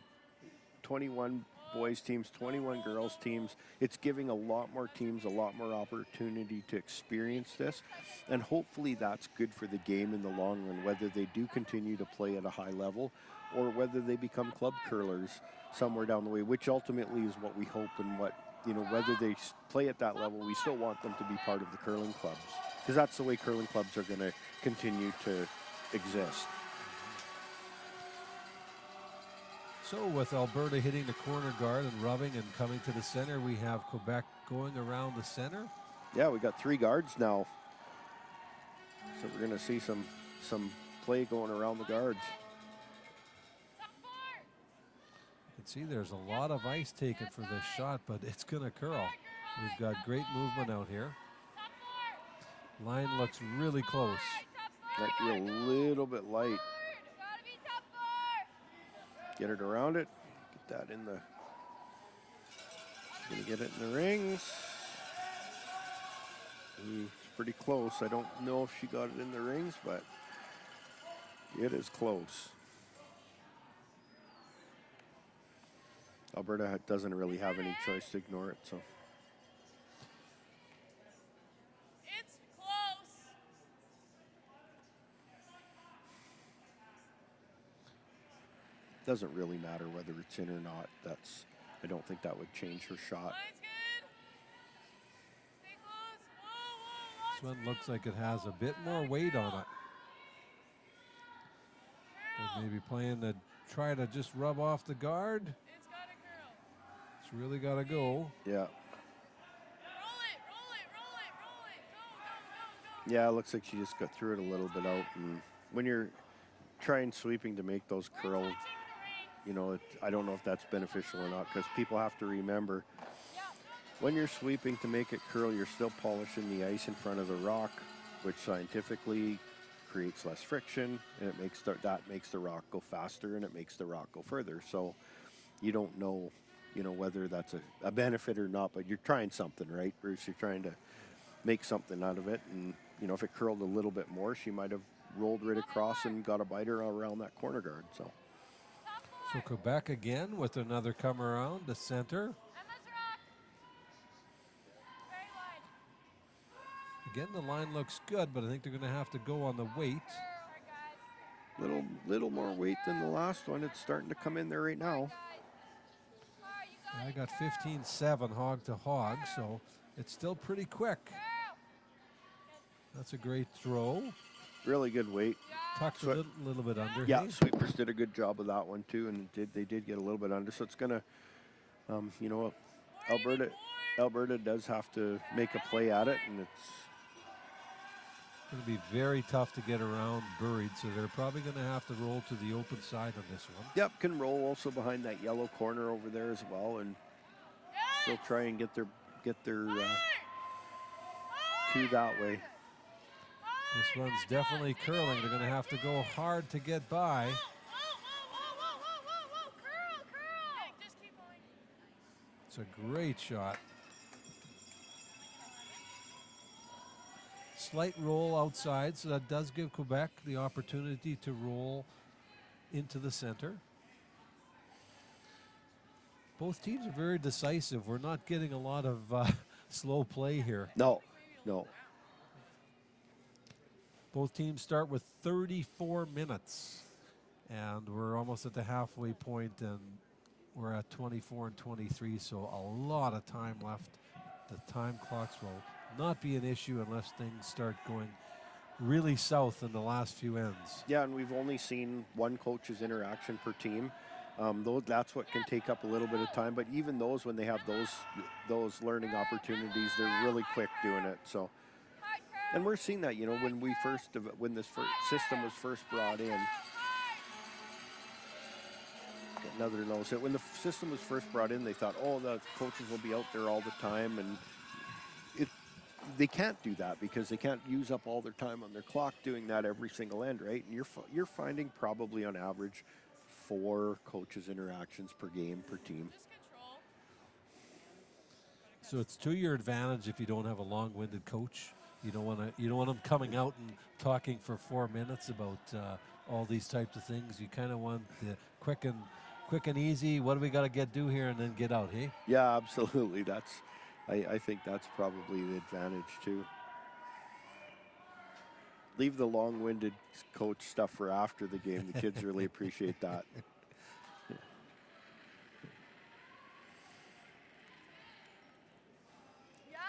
boys teams, 21 girls teams. It's giving a lot more teams a lot more opportunity to experience this, and hopefully that's good for the game in the long run, whether they do continue to play at a high level or whether they become club curlers somewhere down the way, which ultimately is what we hope, and what, you know, whether they play at that level, we still want them to be part of the curling clubs, because that's the way curling clubs are going to continue to exist. So with Alberta hitting the corner guard and rubbing and coming to the center, we have Quebec going around the center. Yeah, we got 3 guards now. So we're going to see some play going around the guards. You can see there's a lot of ice taken for this shot, but it's going to curl. We've got great movement out here. Line looks really close. Might be a little bit light. Get it around it. Get that in the... Gonna get it in the rings. It's pretty close. I don't know if she got it in the rings, but it is close. Alberta doesn't really have any choice to ignore it, so. It's close. Doesn't really matter whether it's in or not. I don't think that would change her shot. Line's good. Stay close. Whoa, This one looks like it has a bit more weight on it. They may be playing to try to just rub off the guard. It's gotta curl. It's really got to go. Yeah. Roll it, roll it, roll it, roll it. Go, go, go, go. Yeah, it looks like she just got through it a little bit out. And when you're trying sweeping to make those curl, you know, I don't know if that's beneficial or not, because people have to remember, when you're sweeping to make it curl, you're still polishing the ice in front of the rock, which scientifically creates less friction, and it makes that makes the rock go faster, and it makes the rock go further. So you don't know, you know, whether that's a benefit or not, but you're trying something, right, Bruce? You're trying to make something out of it, and, you know, if it curled a little bit more, she might have rolled right across and got a biter around that corner guard. So Quebec again with another come around the center. Again, the line looks good, but I think they're going to have to go on the weight. Little more weight than the last one. It's starting to come in there right now. I got 15-7 hog to hog, so it's still pretty quick. That's a great throw. Really good weight. Tucked a little bit under. Yeah, hey? sweepers did a good job of that one too, and they did get a little bit under. So it's gonna, you know, Alberta does have to make a play at it, and it's going to be very tough to get around buried, so they're probably going to have to roll to the open side on this one. Yep, can roll also behind that yellow corner over there as well, and still try and get their two that way. This one's definitely curling. They're going to have to go hard to get by. It's a great shot. Slight roll outside, so that does give Quebec the opportunity to roll into the center. Both teams are very decisive. We're not getting a lot of slow play here. No. Both teams start with 34 minutes, and we're almost at the halfway point, and we're at 24 and 23, so a lot of time left. The time clocks will not be an issue unless things start going really south in the last few ends. Yeah, and we've only seen one coach's interaction per team, That's what can take up a little bit of time. But even those, when they have those learning opportunities, they're really quick doing it. So, and we're seeing that, when this system was first brought in. Another nose hit. When the system was first brought in, they thought, oh, the coaches will be out there all the time, and they can't do that because they can't use up all their time on their clock doing that every single end, right? And you're finding probably on average 4 coaches interactions per game per team. So it's to your advantage if you don't have a long-winded coach. You don't want them coming out and talking for 4 minutes about all these types of things. You kind of want the quick and easy. What do we got to do here, and then get out, hey? Yeah, absolutely. I think that's probably the advantage too. Leave the long-winded coach stuff for after the game. The kids really appreciate that.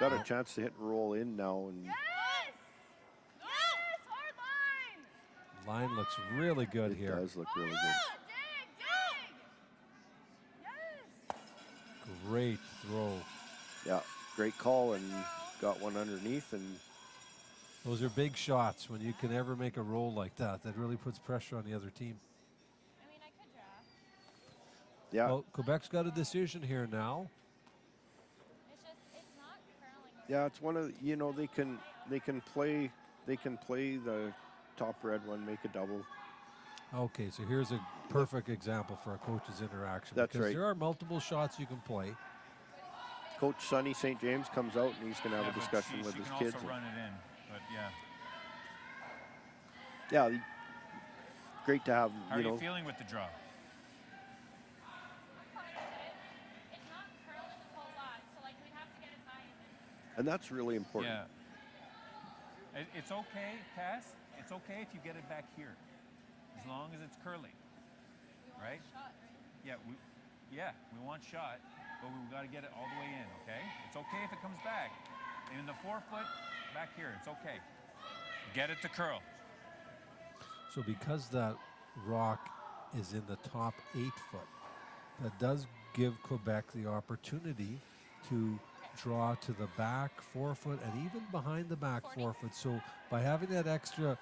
Got a chance to hit and roll in now, and Hard line. Line looks really good it here. does look really good. Dig. Yes. Great throw. Yeah, great call, and got one underneath, and Those are big shots when you can ever make a roll like that. That really puts pressure on the other team. I mean, I could draft. yeah, Well, Quebec's got a decision here now. It's not curling. yeah, it's one of they can play the top red one, make a double. Okay, so here's a perfect example for a coach's interaction. That's because right. there are multiple shots you can play. Coach Sonny St. James comes out, and he's going to have a but discussion she with his can kids. also run it in, but Yeah, great to have. How are you feeling with the draw? It's not curling a whole lot, so like we have to get it high and then. And that's really important. Yeah. It's okay, Cass. It's okay if you get it back here, as long as it's curly, right? Shot, right? Yeah, we want shot, but we've got to get it all the way in, okay? It's okay if it comes back. In the 4-foot, back here, it's okay. Get it to curl. So because that rock is in the top 8 foot, that does give Quebec the opportunity to draw to the back 4 foot and even behind the back 4 foot. So by having that extra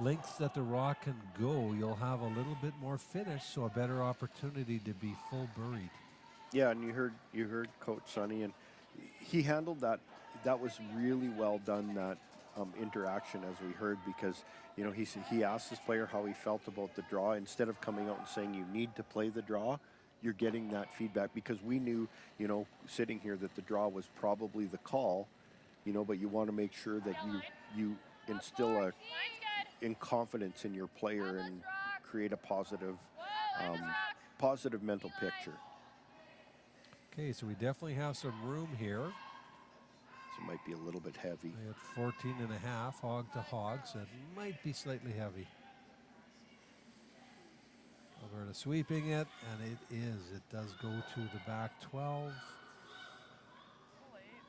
length that the rock can go, you'll have a little bit more finish, so a better opportunity to be full buried. Yeah, and you heard Coach Sonny, and he handled that. That was really well done, that interaction, as we heard, because he asked his player how he felt about the draw. Instead of coming out and saying you need to play the draw, you're getting that feedback, because we knew, sitting here, that the draw was probably the call, but you want to make sure that you instill in confidence in your player and create a positive mental picture. Okay, so we definitely have some room here. So it might be a little bit heavy. I got 14 and a half, hog to hog, so it might be slightly heavy. Alberta sweeping it, and it is. It does go to the back 12.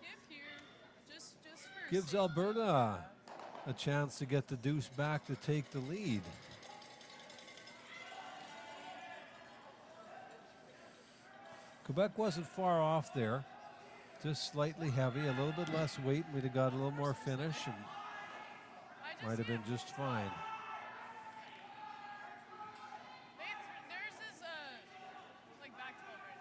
Give here, just for Gives safety. Alberta a chance to get the deuce back to take the lead. Quebec wasn't far off there. Just slightly heavy, a little bit less weight. We'd have got a little more finish and might have been just fine. Theirs is like back 12 right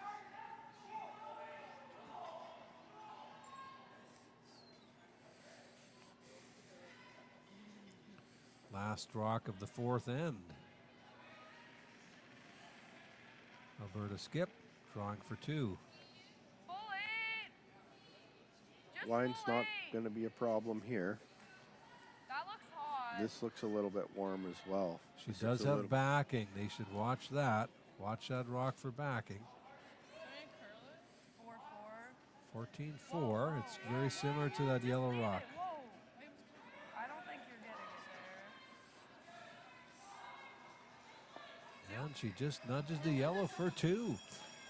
now. Last rock of the 4th end. Alberta skip, drawing for 2. Line's not going to be a problem here. That looks hot. This looks a little bit warm as well. She This does looks a have little- backing. They should watch that. Watch that rock for backing. Can we curl it? 4-4. 14-4. It's very similar to that yellow rock. Whoa. I don't think you're getting it there. And she just nudges the yellow for 2.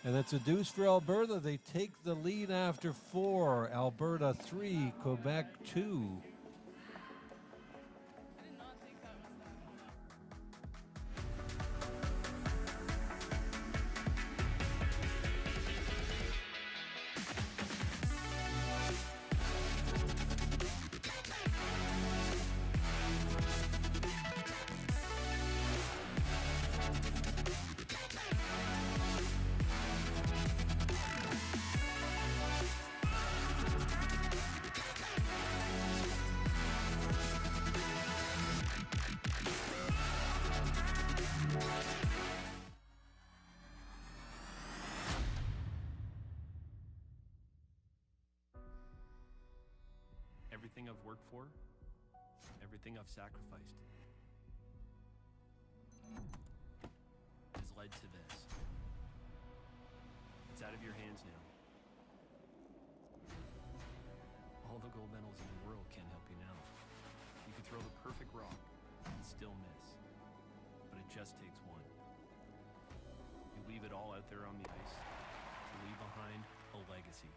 And it's a deuce for Alberta. They take the lead after 4. Alberta 3, Quebec 2. I did not think that was that hot. Everything I've worked for, everything I've sacrificed, has led to this. It's out of your hands now. All the gold medals in the world can't help you now. You can throw the perfect rock and still miss, but it just takes one. You leave it all out there on the ice to leave behind a legacy.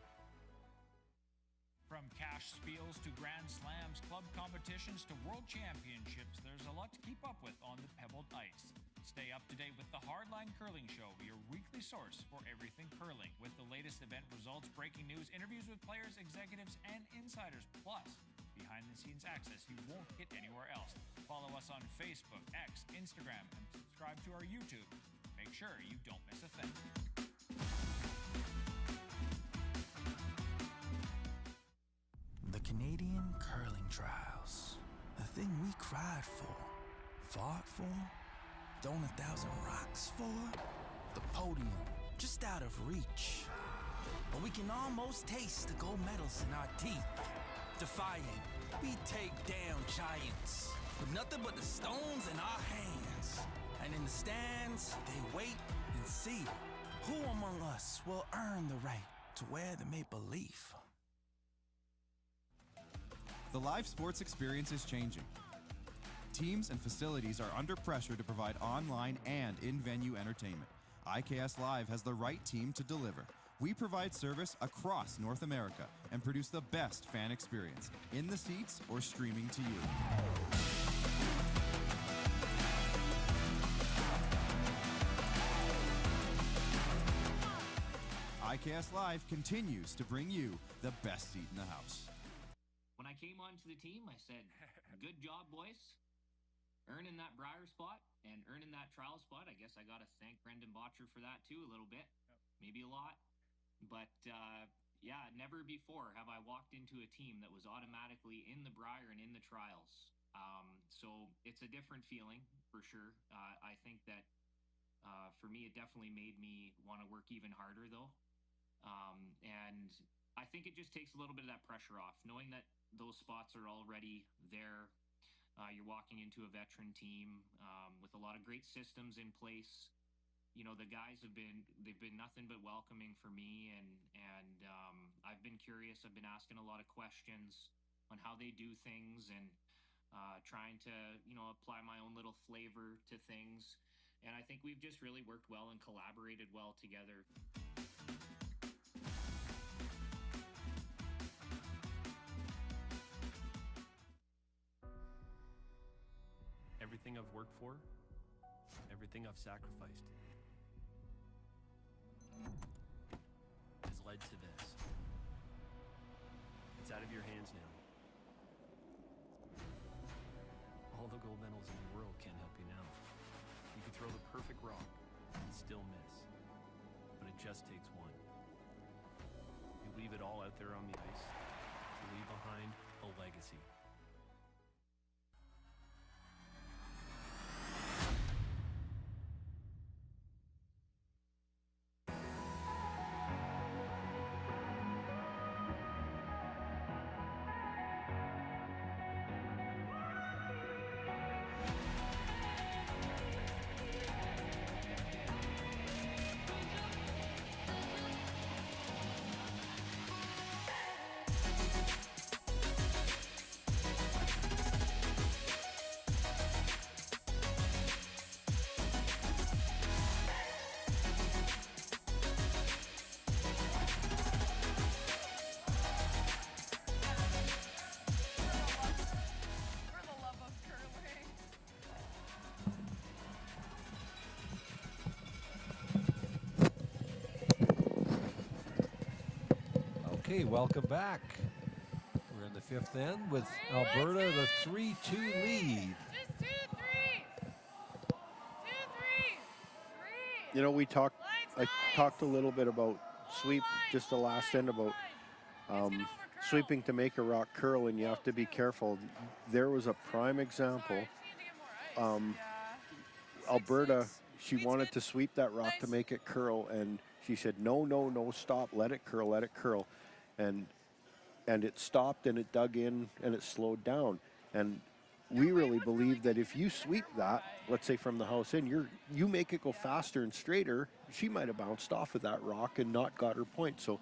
From cash spiels to Grand Slams, club competitions to world championships, there's a lot to keep up with on the pebbled ice. Stay up to date with the Hardline Curling Show, your weekly source for everything curling, with the latest event results, breaking news, interviews with players, executives, and insiders, plus behind-the-scenes access you won't get anywhere else. Follow us on Facebook, X, Instagram, and subscribe to our YouTube. Make sure you don't miss a thing. The Canadian Curling Trials. The thing we cried for, fought for, thrown 1,000 rocks for. The podium, just out of reach. But we can almost taste the gold medals in our teeth. Defiant, we take down giants with nothing but the stones in our hands. And in the stands, they wait and see who among us will earn the right to wear the maple leaf. The live sports experience is changing. Teams and facilities are under pressure to provide online and in-venue entertainment. IKS Live has the right team to deliver. We provide service across North America and produce the best fan experience, in the seats or streaming to you. IKS Live continues to bring you the best seat in the house. When I came onto the team, I said, good job, boys. Earning that Brier spot and earning that trial spot. I guess I got to thank Brendan Botcher for that too, a little bit, maybe a lot. But yeah, never before have I walked into a team that was automatically in the Brier and in the trials. So it's a different feeling for sure. I think that for me, it definitely made me want to work even harder though. And I think it just takes a little bit of that pressure off, knowing that those spots are already there. You're walking into a veteran team with a lot of great systems in place. You know, the guys they've been nothing but welcoming for me, and I've been curious. I've been asking a lot of questions on how they do things and trying to, you know, apply my own little flavor to things. And I think we've just really worked well and collaborated well together. Everything I've worked for, everything I've sacrificed, has led to this. It's out of your hands now. All the gold medals in the world can't help you now. You can throw the perfect rock and still miss, but it just takes one. You leave it all out there on the ice to leave behind a legacy. For the love of curling. Okay, welcome back. We're in the fifth end with Alberta, the 3-2 lead. Just 2-3. 2-3. 3. You know, I Lights, talked a little bit about sweep just the last end about sweeping to make a rock curl, and you have to be careful. There was a prime example. Alberta, she wanted to sweep that rock to make it curl, and she said, no, stop, let it curl. And and it stopped and it dug in and it slowed down. And we really believe that if you sweep that, let's say from the house in, you make it go faster and straighter, she might have bounced off of that rock and not got her point. So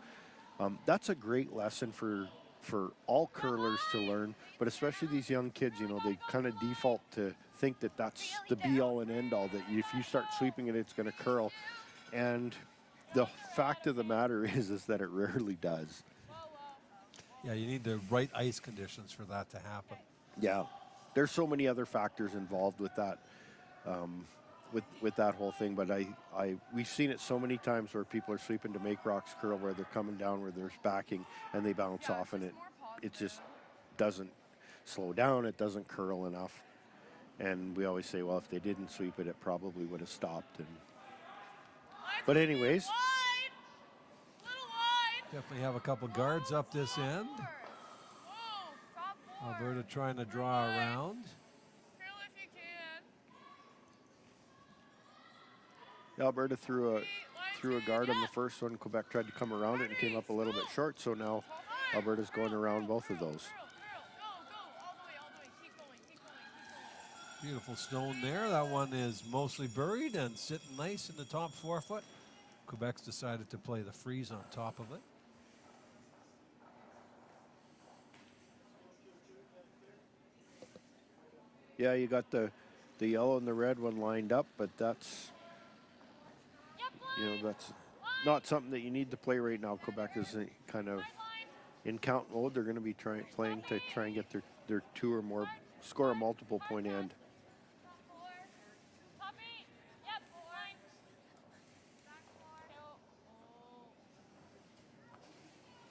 that's a great lesson for all curlers to learn, but especially these young kids. You know, they kind of default to think that that's the be-all and end-all, that if you start sweeping it, it's going to curl. And the fact of the matter is that it rarely does. Yeah, you need the right ice conditions for that to happen. Yeah, there's so many other factors involved with that, with that whole thing. But we've seen it so many times where people are sweeping to make rocks curl, where they're coming down, where there's backing, and they bounce off, and it just doesn't slow down. It doesn't curl enough. And we always say, well, if they didn't sweep it, it probably would have stopped. But anyways, definitely have a couple guards up this end. Alberta trying to draw around. Alberta threw a guard on the first one. Quebec tried to come around it and came up a little bit short. So now Alberta's going around both of those. Beautiful stone there. That one is mostly buried and sitting nice in the top 4 foot. Quebec's decided to play the freeze on top of it. Yeah, you got the yellow and the red one lined up, but that's, you know, that's not something that you need to play right now. Quebec is kind of in count mode. They're going to be playing to try and get their 2 or more, score a multiple point end.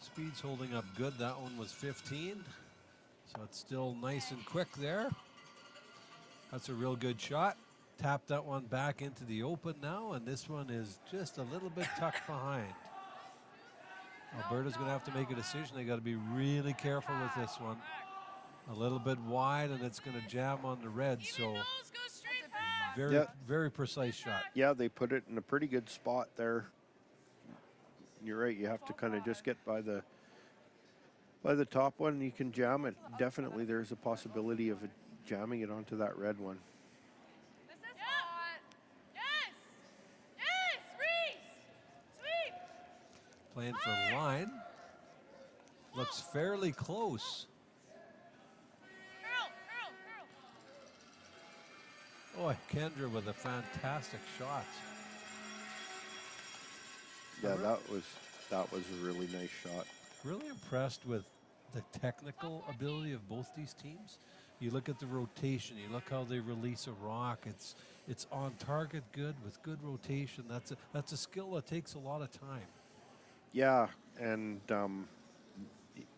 Speed's holding up good. That one was 15. So it's still nice and quick there. That's a real good shot. Tap that one back into the open now, and this one is just a little bit tucked behind. Alberta's going to have to make a decision. They got to be really careful with this one. A little bit wide, and it's going to jam on the red. So very precise shot. Yeah, they put it in a pretty good spot there. You're right. You have to kind of just get by the top one, and you can jam it. Definitely, there's a possibility of jamming it onto that red one. Playing for line. Looks fairly close. Boy, Kendra with a fantastic shot. Yeah, that was a really nice shot. Really impressed with the technical ability of both these teams. You look at the rotation, you look how they release a rock. It's on target good with good rotation. That's a skill that takes a lot of time. Yeah, and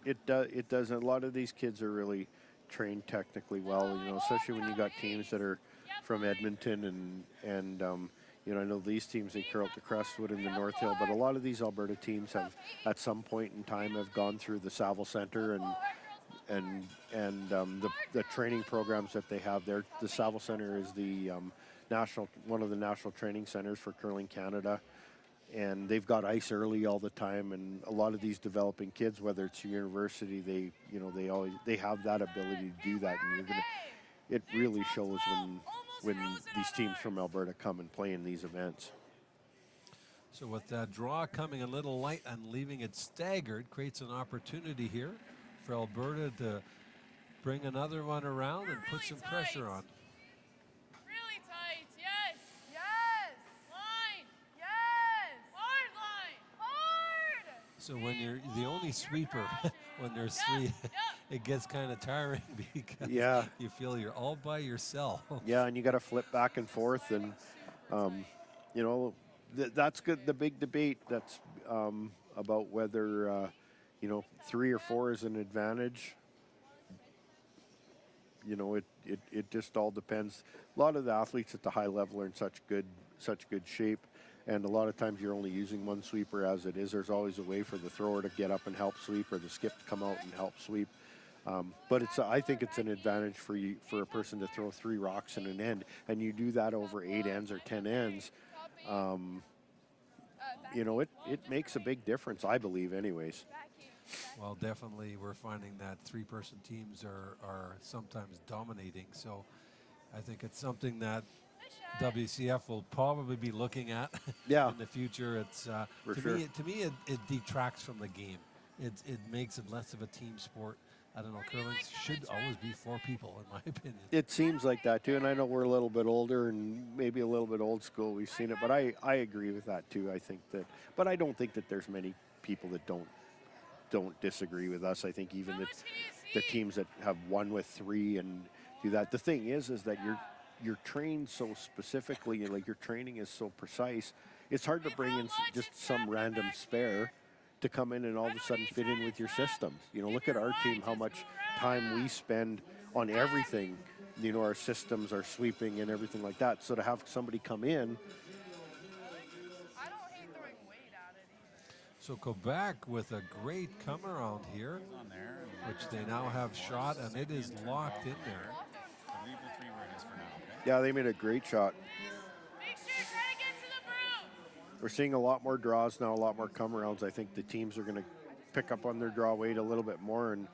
it does. A lot of these kids are really trained technically well. You know, especially when you got teams that are from Edmonton and you know, I know these teams, they curl up to Crestwood and the North Hill, but a lot of these Alberta teams have, at some point in time, have gone through the Saville Center and the training programs that they have there. The Saville Center is the one of the national training centers for Curling Canada, and they've got ice early all the time. And a lot of these developing kids, whether it's a university, they have that ability to do that, and it really shows when these teams from Alberta come and play in these events. So with that draw coming a little light and leaving it staggered, creates an opportunity here for Alberta to bring another one around and put some pressure on. Really tight, yes. Yes. Line, yes. Hard line, hard. So when you're the only sweeper, when there's three, it gets kind of tiring because you feel you're all by yourself. Yeah, and you got to flip back and forth, and you know, that's good. The big debate that's about whether you know, 3 or 4 is an advantage. You know, it just all depends. A lot of the athletes at the high level are in such good shape, and a lot of times you're only using one sweeper as it is. There's always a way for the thrower to get up and help sweep, or the skip to come out and help sweep. But I think it's an advantage for a person to throw 3 rocks in an end, and you do that over 8 ends or 10 ends. You know, it makes a big difference, I believe, anyways. Well, definitely we're finding that three-person teams are sometimes dominating. So I think it's something that WCF will probably be looking at Yeah. in the future. It's For to sure. me it detracts from the game. It makes it less of a team sport. I don't know. Curling should always be 4 people, in my opinion. It seems like that too, and I know we're a little bit older and maybe a little bit old school. We've seen it, but I agree with that too. I think that, but I don't think that there's many people that don't disagree with us. I think even the teams that have won with 3 and do that. The thing is that you're trained so specifically, like your training is so precise. It's hard to bring in just some random spare to come in and all of a sudden fit in with your systems. You know, look at our team, how much time we spend on everything. You know, our systems, our sweeping, and everything like that. So to have somebody come in. I don't hate throwing weight at it either. So Quebec with a great come around here, which they now have shot, and it is locked in there. Yeah, they made a great shot. Make sure you try to get to the broom. We're seeing a lot more draws now, a lot more come arounds. I think the teams are going to pick up on their draw weight a little bit more, and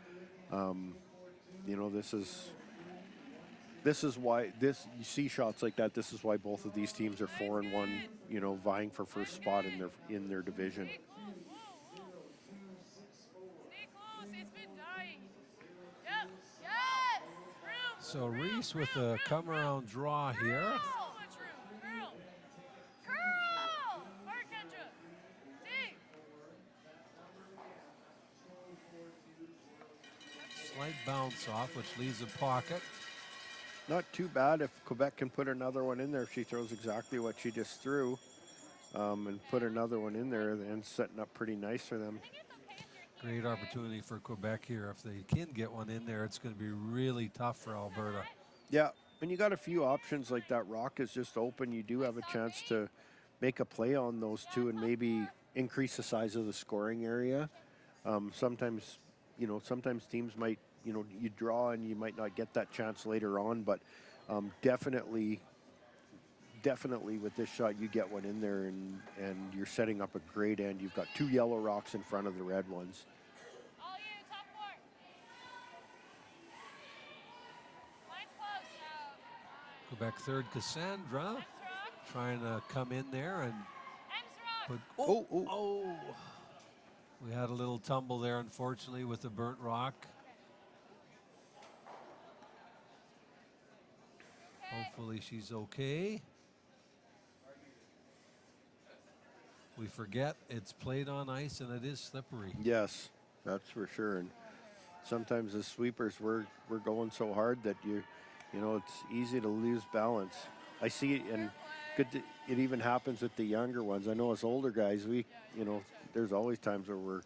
you know, this is why you see shots like that. This is why both of these teams are 4-1. You know, vying for first spot in their division. Stay close. It's been dying. Yep. Yes. Broom. So Reese with a come around draw here. So much room. Curl. Curl. Hard ketchup. Dig. Slight bounce off, which leaves a pocket. Not too bad if Quebec can put another one in there. If she throws exactly what she just threw, and put another one in there, then setting up pretty nice for them. Great opportunity for Quebec here. If they can get one in there, it's going to be really tough for Alberta. Yeah, and you got a few options like that. Rock is just open. You do have a chance to make a play on those two and maybe increase the size of the scoring area. Sometimes, you know, sometimes teams might, you know, you draw and you might not get that chance later on, but definitely with this shot, you get one in there and you're setting up a great end. You've got 2 yellow rocks in front of the red ones. All you, top 4. Line's close. Quebec third, Cassandra, trying to come in there and M's rock. put. Oh! We had a little tumble there, unfortunately, with the burnt rock. Hopefully she's okay. We forget it's played on ice and it is slippery. Yes, that's for sure. And sometimes as sweepers, we're going so hard that you know, it's easy to lose balance. I see it, and it even happens with the younger ones. I know as older guys, you know, there's always times where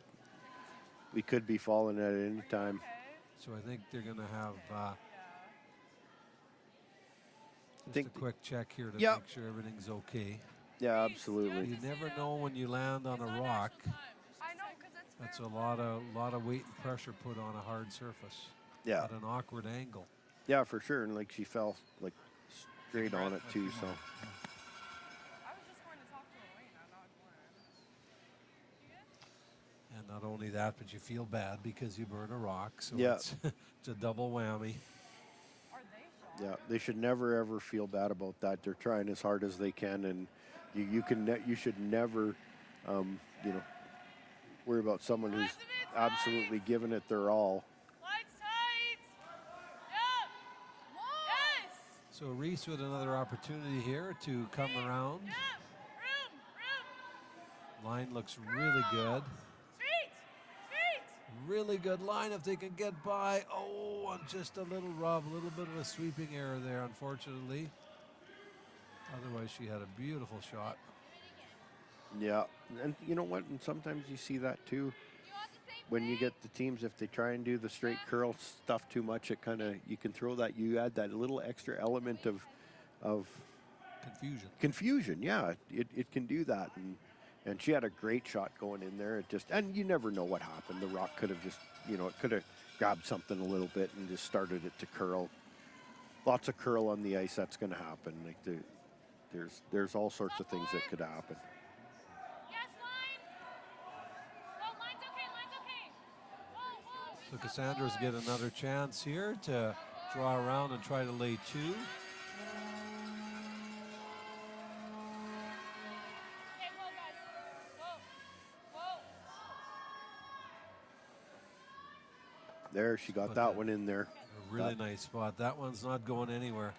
we could be falling at any time. So I think they're going to have just a quick check here to make sure everything's okay. Yeah, absolutely. You never know when you land on a rock. I know, because it's That's a lot of weight and pressure put on a hard surface. Yeah. At an awkward angle. Yeah, for sure. And like she fell like straight on it too. So. I was just going to talk to Elena, not Glenn. And not only that, but you feel bad because you burn a rock. So Yeah. it's a double whammy. Are they Yeah, they should never ever feel bad about that. They're trying as hard as they can, and you should never, you know, worry about someone who's absolutely giving it their all. Line's tight. Yep. Yes. So Reese with another opportunity here to come around. Yep. Room. Line looks really good. Street. Really good line if they can get by. Oh, and just a little rub, a little bit of a sweeping error there, unfortunately. Otherwise, she had a beautiful shot. Yeah, and you know what? And sometimes you see that too. When you get the teams, if they try and do the straight curl stuff too much, it kind of, you can throw that. You add that little extra element of confusion. Yeah, it can do that. And she had a great shot going in there. It just, and you never know what happened. The rock could have just, you know, it could have grabbed something a little bit and just started it to curl. Lots of curl on the ice. That's going to happen. Like there's all sorts of things that could happen. Yes, line. No, line's okay. So Cassandra's get another chance here to draw around and try to lay 2. Okay, go, guys. Go. Go. There, she got Put that that- one in there. A really nice spot. That one's not going anywhere.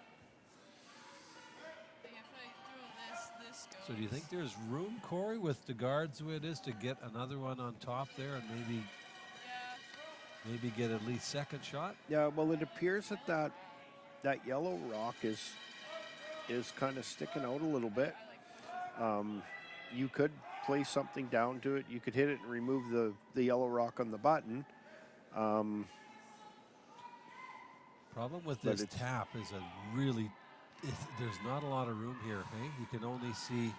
Yeah, if I throw this goes. So do you think there's room, Corey, with the guards the way it is, to get another one on top there and maybe get at least second shot? Yeah, well, it appears that that yellow rock is kind of sticking out a little bit. You could place something down to it. You could hit it and remove the yellow rock on the button. Problem with But this it's- tap is there's not a lot of room here. Hey, you can only see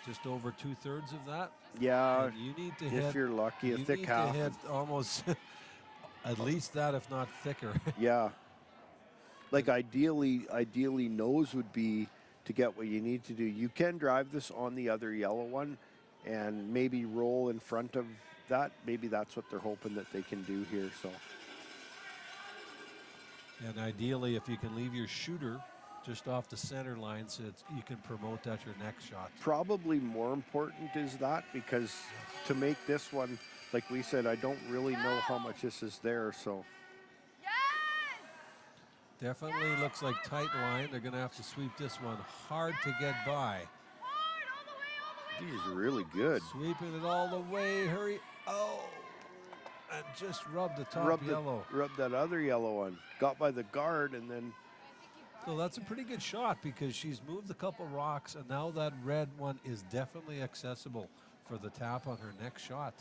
just over 2/3 of that. Yeah, And you need to if hit. you're lucky, a you thick need half. to hit almost at least that, if not thicker. Yeah. Like ideally nose would be to get what you need to do. You can drive this on the other yellow one and maybe roll in front of that. Maybe that's what they're hoping that they can do here. So And ideally, if you can leave your shooter just off the center line, so you can promote that your next shot. probably more important is that, because to make this one, like we said, I don't really know how much this is there. So Definitely looks like tight line. They're going to have to sweep this one hard to get by. He's really good. Sweeping it all the way. Hurry. Oh. And just rub the top Rub yellow. that other yellow one. Got by the guard and then. So that's a pretty good shot because she's moved a couple rocks, and now that red one is definitely accessible for the tap on her next shot.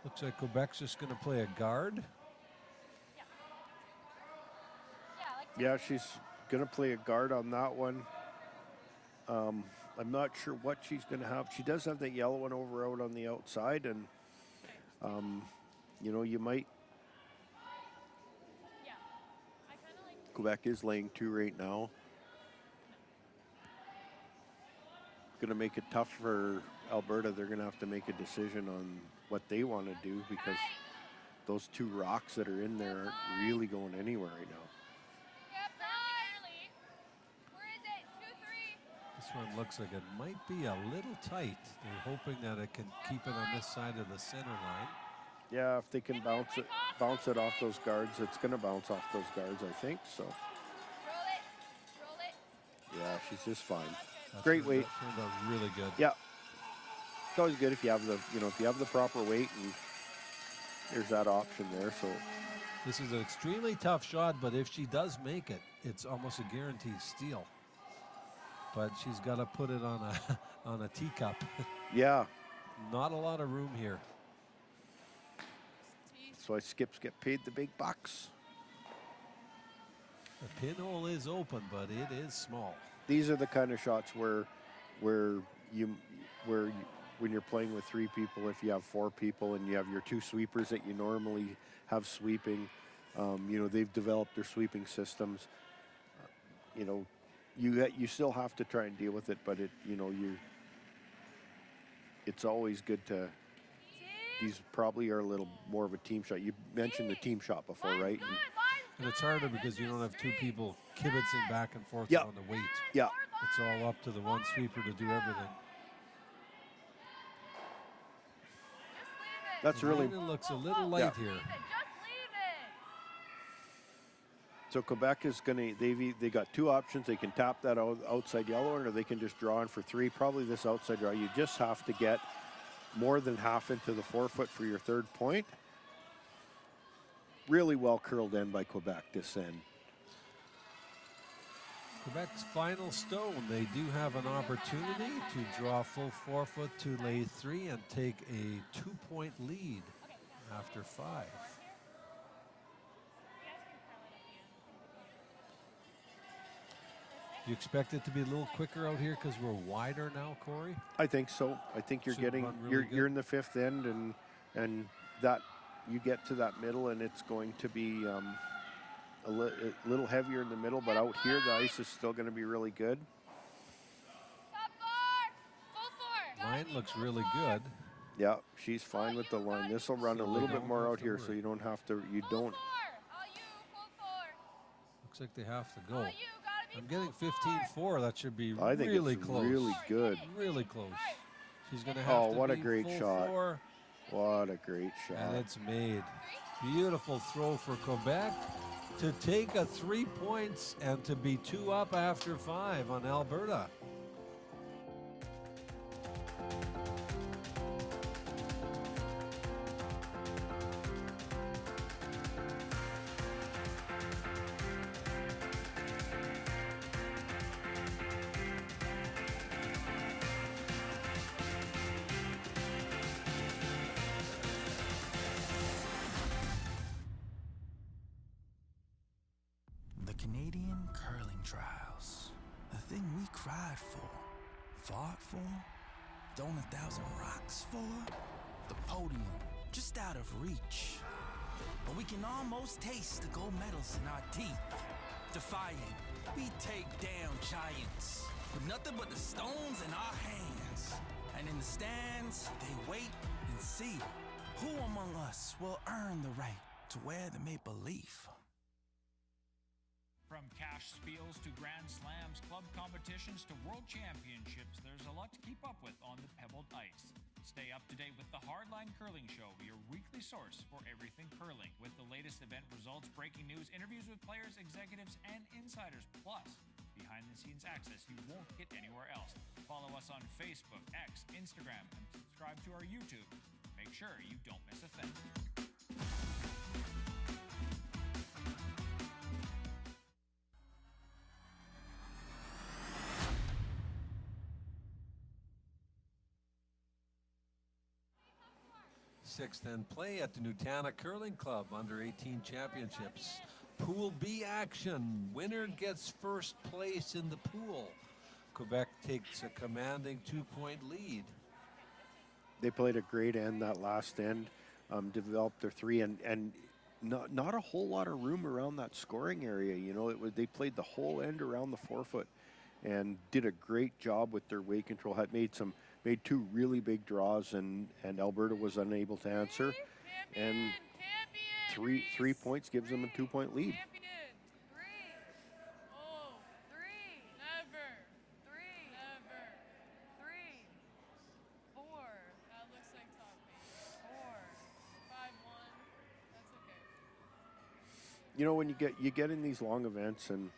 Looks like Quebec's just going to play a guard. Yeah, she's going to play a guard on that one. I'm not sure what she's going to have. She does have that yellow one over out on the outside, and you know, you might. Quebec is laying 2 right now. Going to make it tough for Alberta. They're going to have to make a decision on what they want to do, because those 2 rocks that are in there aren't really going anywhere right now. This one looks like it might be a little tight. They're hoping that it can keep it on this side of the center line. Yeah, if they can bounce it off those guards, it's going to bounce off those guards, I think. So. Yeah, she's just fine. Great weight. That turned out really good. Yeah. It's always good if you have the proper weight, and there's that option there. So This is an extremely tough shot, but if she does make it, it's almost a guaranteed steal. But she's got to put it on a teacup. yeah. Not a lot of room here. That's why skips get paid the big bucks. The pinhole is open, but it is small. These are the kind of shots where when you're playing with 3 people, if you have 4 people and you have your 2 sweepers that you normally have sweeping, you know, they've developed their sweeping systems. You know, you still have to try and deal with it, but it's always good to. These probably are a little more of a team shot. You mentioned the team shot before, right? And it's harder because you don't have 2 people kibitzing back and forth Yeah. on the weight. Yeah. It's all up to the one sweeper to do everything. That's really. It looks a little light here. So Quebec is going to, they got 2 options. They can tap that outside yellow one, or they can just draw in for 3. Probably this outside draw. You just have to get more than half into the 4-foot for your 3rd point. Really well curled in by Quebec this end. Quebec's final stone. They do have an opportunity to draw full 4-foot to lay 3 and take a 2-point lead after 5. Do you expect it to be a little quicker out here because we're wider now, Corey? I think so. I think you're Should getting run really you're in the 5th end, and that you get to that middle, and it's going to be a little heavier in the middle, but out here the ice is still going to be really good. Line looks really good. Yeah, she's fine with the line. This will run So a they little bit don't more have out to here, so worry. you don't have to. You don't. Looks like they have to go. You gotta be I'm getting full 15-4. That should be I think really it's close. really good. Really close. She's going to have Oh, to what be a great full shot. 4. What a great And shot. it's made. Beautiful throw for Quebec to take a 3 points and to be 2 up after 5 on Alberta. The Canadian curling trials. The thing we cried for, fought for, thrown 1,000 rocks for. The podium, just out of reach. But we can almost taste the gold medals in our teeth. Defiant, we take down giants. With nothing but the stones in our hands. And in the stands, they wait and see who among us will earn the right to wear the maple leaf. From cash spiels to Grand Slams, club competitions to world championships, there's a lot to keep up with on the pebbled ice. Stay up to date with the Hardline Curling Show, your weekly source for everything curling, with the latest event results, breaking news, interviews with players, executives, and insiders, plus behind-the-scenes access you won't get anywhere else. Follow us on Facebook, X, Instagram, and subscribe to our YouTube. Make sure you don't miss a thing. Sixth and play at the Nutana Curling Club under 18 championships. Pool B action. Winner gets first place in the pool. Quebec takes a commanding 2-point lead. They played a great end that last end, developed their 3, and not a whole lot of room around that scoring area. You know, they played the whole end around the forefoot and did a great job with their weight control. Had made 2 really big draws, and Alberta was unable to answer. And 3 points gives them a 2-point lead. You know, when you get in these long events, and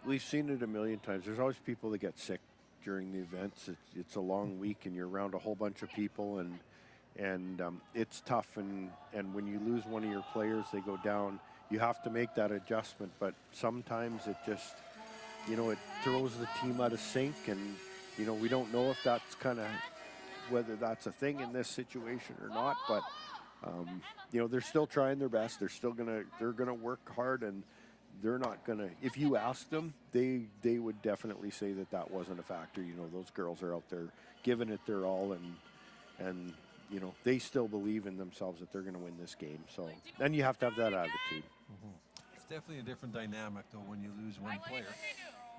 we've seen it a million times. There's always people that get sick during the events. It's a long week, and you're around a whole bunch of people, and it's tough. And when you lose one of your players, they go down. You have to make that adjustment. But sometimes it just, you know, it throws the team out of sync, and you know, we don't know if that's whether that's a thing in this situation or not. But you know, they're still trying their best. They're gonna work hard, and they're not gonna. If you ask them, they would definitely say that wasn't a factor. You know, those girls are out there giving it their all, and you know, they still believe in themselves that they're gonna win this game. So, and you have to have that attitude. It's definitely a different dynamic though when you lose one player.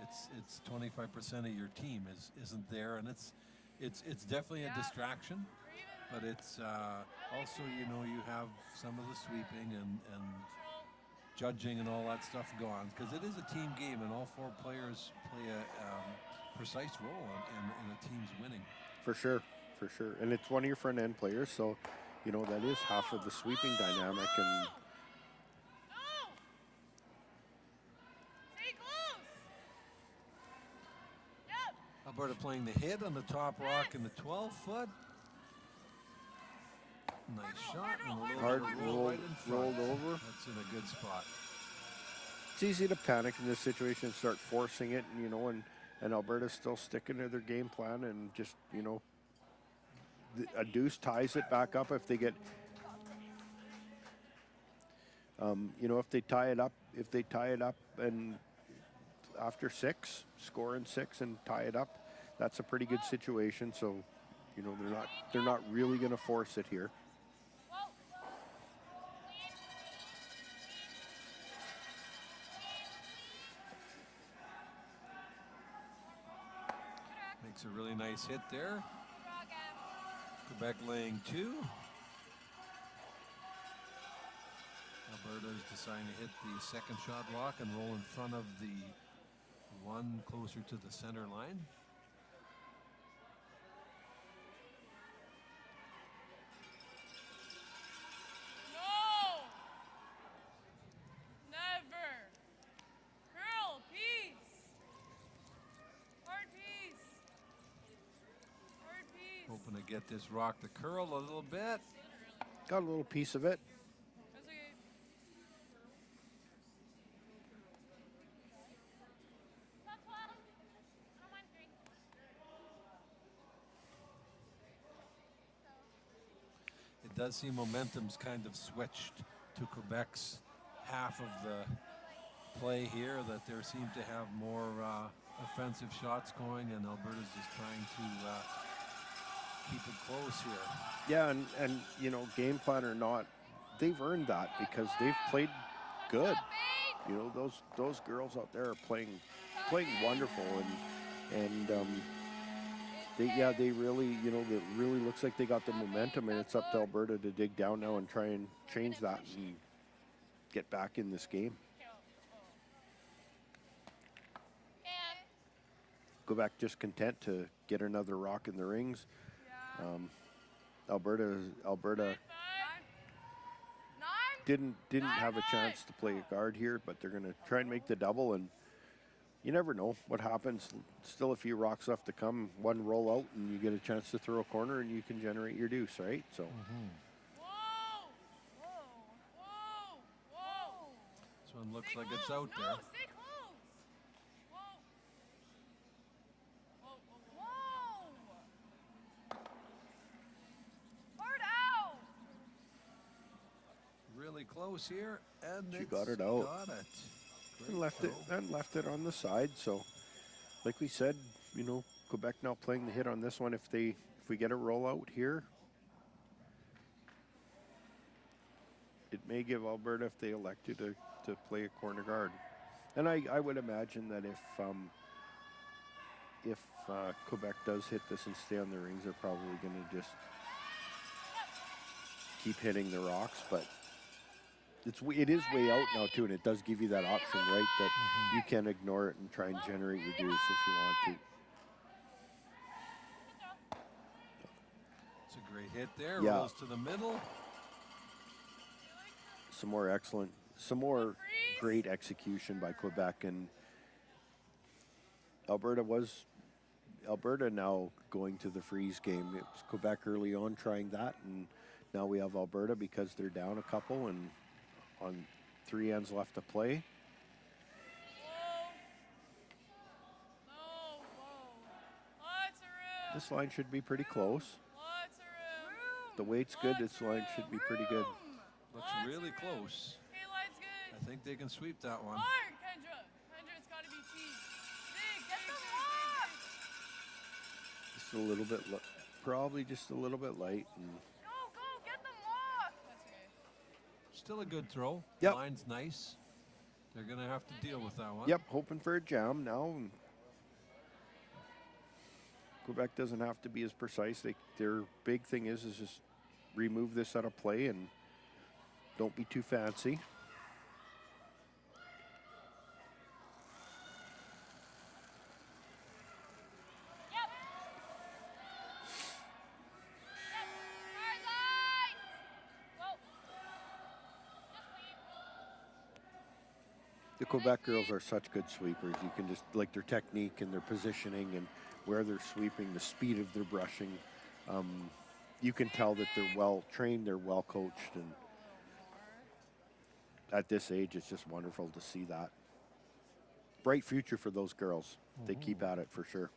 It's 25% of your team isn't there, and it's definitely a distraction. But it's also, you know, you have some of the sweeping and judging and all that stuff go on, because it is a team game, and all 4 players play a precise role in a team's winning. For sure. And it's one of your front end players, so you know that is half of the sweeping dynamic. And Alberta playing the hit on the top rock in the 12-foot. Nice shot. And a little hard bit of roll right in front. rolled over. That's in a good spot. It's easy to panic in this situation and start forcing it, and you know, and Alberta's still sticking to their game plan, and just, you know, a deuce ties it back up if they get, you know, if they tie it up and after 6, score in 6 and tie it up, that's a pretty good situation. So, you know, they're not really going to force it here. Makes a really nice hit there. Quebec laying 2. Alberta is deciding to hit the second shot rock and roll in front of the one closer to the center line. No! Never! Curl, piece! Hard piece! Hard piece! Hoping to get this rock to curl a little bit. Got a little piece of it. That's okay. Not 12. I don't mind 3. It does seem momentum's kind of switched to Quebec's half of the play here, that there seem to have more offensive shots going, and Alberta's just trying to keep it close here. Yeah, and you know, game plan or not, they've earned that because they've played good. You know, those girls out there are playing wonderful, and they really, you know, it really looks like they got the momentum, and it's up to Alberta to dig down now and try and change that and get back in this game. Quebec just content to get another rock in the rings. Alberta didn't have a chance to play a guard here, but they're going to try and make the double, and you never know what happens. Still a few rocks left to come. One roll out and you get a chance to throw a corner and you can generate your deuce, right? So Whoa! Whoa! Whoa! Whoa! This one looks Stay like it's close. out No, there. stay close. Whoa! Whoa! Whoa! Whoa! Hard out! Really close here, and she it's got it out. Got it. And left it on the side. So like we said, you know, Quebec now playing the hit on this one. If we get a rollout here, it may give Alberta, if they elected to play a corner guard. And I would imagine that if Quebec does hit this and stay on the rings, they're probably going to just keep hitting the rocks. But it is way out now too, and it does give you that option, right? That you can ignore it and try and generate your deuce if you want to. It's a great hit there. Yeah. Rolls to the middle. Some more great execution by Quebec, and Alberta now going to the freeze game. It was Quebec early on trying that, and now we have Alberta because they're down a couple and on 3 ends left to play. Whoa! Whoa! Lots of room. This line should be pretty close. Lots of room. The weight's good. This line should be pretty good. Looks really close. Hey, line's good. I think they can sweep that one. Hard, Kendra. Kendra, it's got to be team. Big, get the rock. Just a little bit, probably just a little bit light. And Go, get the lock. That's okay. Still a good throw. Yep. Line's nice. They're going to have to deal with that one. yep, hoping for a jam now. And Quebec doesn't have to be as precise. Their big thing is just remove this out of play and don't be too fancy. The Quebec girls are such good sweepers. You can just, like their technique and their positioning and where they're sweeping, the speed of their brushing. You can tell that they're well trained, they're well coached, and at this age, it's just wonderful to see that. Bright future for those girls. They keep at it for sure.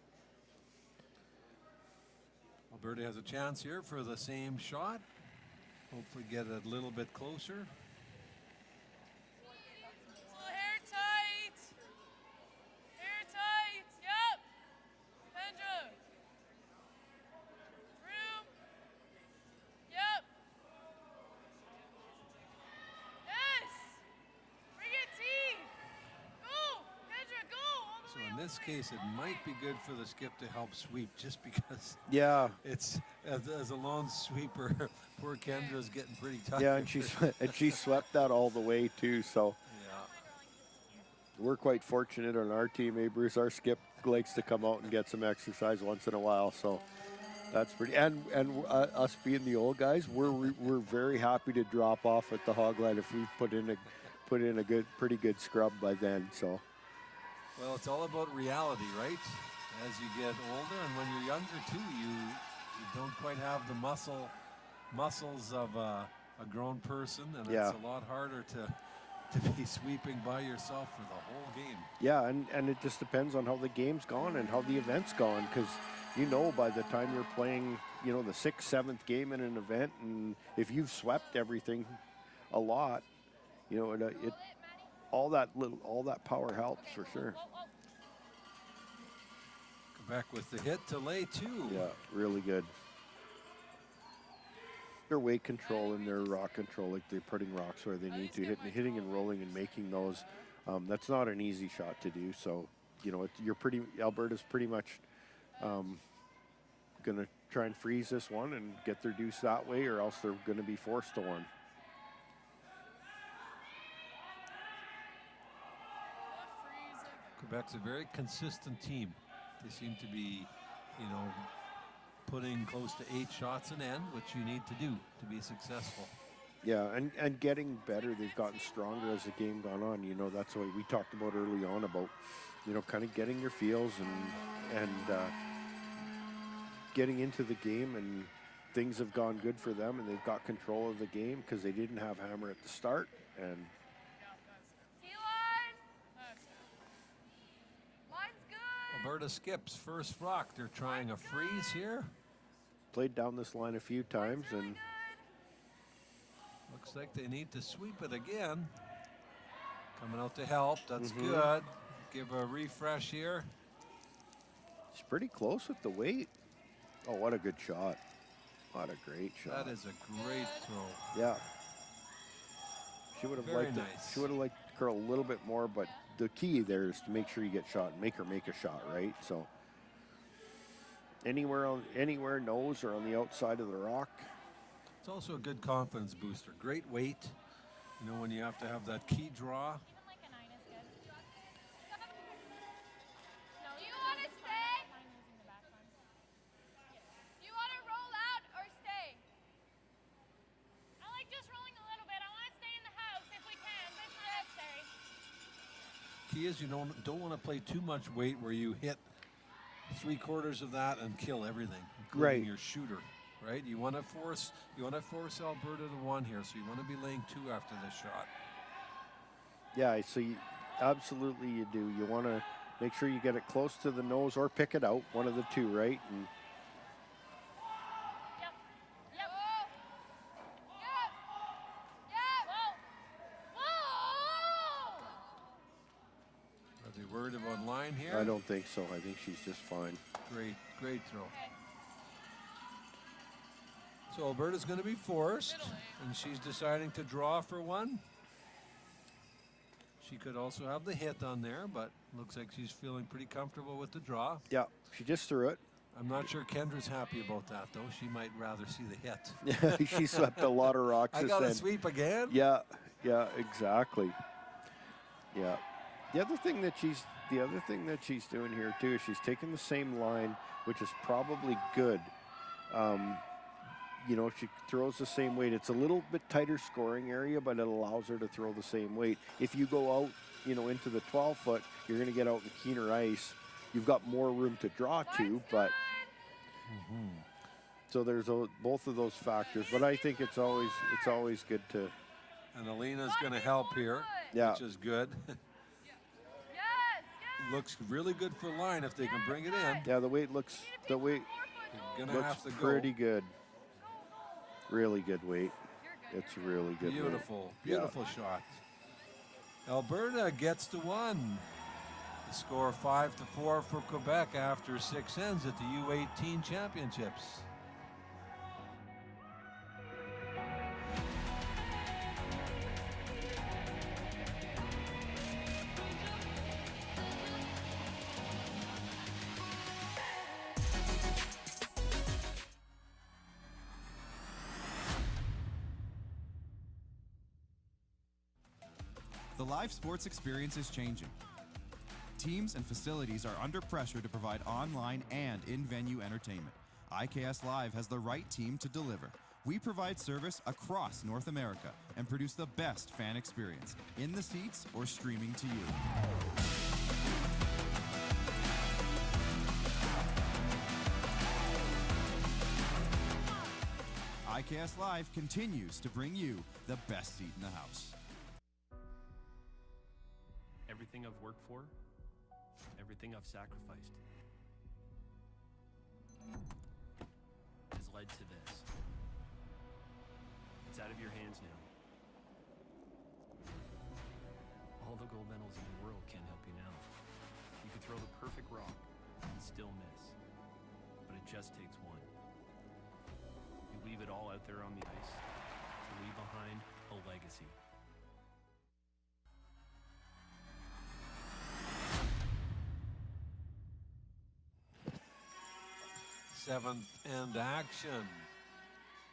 Alberta has a chance here for the same shot. Hopefully get it a little bit closer. Hair tight. Hair tight. Yep. Kendra. Room. Yep. Yes. Bring it, T. Go. Kendra, go. All the way So in this case, it might be good for the skip to help sweep, just because Yeah. it's as a lone sweeper, poor Kendra's getting pretty tired. Yeah, and she swept that all the way too. So we're quite fortunate on our team. Bruce, our skip likes to come out and get some exercise once in a while. So that's pretty. And us being the old guys, we're very happy to drop off at the hog line if we put in a pretty good scrub by then. So. Well, it's all about reality, right? As you get older, and when you're younger too, you don't quite have the muscles of a grown person, and it's a lot harder to be sweeping by yourself for the whole game. Yeah, and it just depends on how the game's gone and how the event's gone, because by the time you're playing, the 6th, 7th game in an event, and if you've swept everything a lot, all that power helps for sure. Quebec with the hit to lay 2. Yeah, really good. Their weight control and their rock control, like they're putting rocks where they need to, hitting and rolling and making those. That's not an easy shot to do. So, Alberta's pretty much going to try and freeze this one and get their deuce that way, or else they're going to be forced to one. Quebec's a very consistent team. They seem to be, putting close to 8 shots an end, which you need to do to be successful. Yeah, and getting better. They've gotten stronger as the game gone on. That's what we talked about early on about, kind of getting your feels and getting into the game, and things have gone good for them, and they've got control of the game because they didn't have hammer at the start. And Alberta skips first rock. They're trying a freeze here. Played down this line a few times, and looks like they need to sweep it again. Coming out to help. That's good. Give a refresh here. It's pretty close with the weight. Oh, what a good shot. What a great shot. That is a great throw. Yeah. She would have liked nice. She would have liked to curl a little bit more, but the key there is to make sure you get shot and make her make a shot, right? So anywhere nose or on the outside of the rock. It's also a good confidence booster. Great weight. When you have to have that key draw. Key is you don't want to play too much weight where you hit 3/4 of that and kill everything, including your shooter. Right? You want to force Alberta to 1 here, so you want to be laying 2 after this shot. Yeah, so absolutely you do. You want to make sure you get it close to the nose or pick it out, one of the two, right? And worried about line here? I don't think so. I think she's just fine. Great throw. So Alberta's going to be forced, and she's deciding to draw for 1. She could also have the hit on there, but looks like she's feeling pretty comfortable with the draw. Yeah, she just threw it. I'm not sure Kendra's happy about that, though. She might rather see the hit. Yeah, she swept a lot of rocks. I got to sweep again? Yeah, exactly. Yeah. The other thing that she's doing here too is she's taking the same line, which is probably good. She throws the same weight. It's a little bit tighter scoring area, but it allows her to throw the same weight. If you go out, into the 12-foot, you're going to get out in keener ice. You've got more room to draw to, but so there's both of those factors. But I think it's always good to. And Alina's going to help here, which is good. Looks really good for line if they can bring it in. Yeah, the weight looks pretty good. Really good weight. It's really good. Beautiful shot. Alberta gets to 1. The score 5-4 for Quebec after 6 ends at the U-18 championships. The live sports experience is changing. Teams and facilities are under pressure to provide online and in-venue entertainment. IKS Live has the right team to deliver. We provide service across North America and produce the best fan experience, in the seats or streaming to you. IKS Live continues to bring you the best seat in the house. Everything I've worked for, everything I've sacrificed, has led to this. It's out of your hands now. All the gold medals in the world can't help you now. You can throw the perfect rock and still miss, but it just takes one. You leave it all out there on the ice to leave behind a legacy. Seventh end action.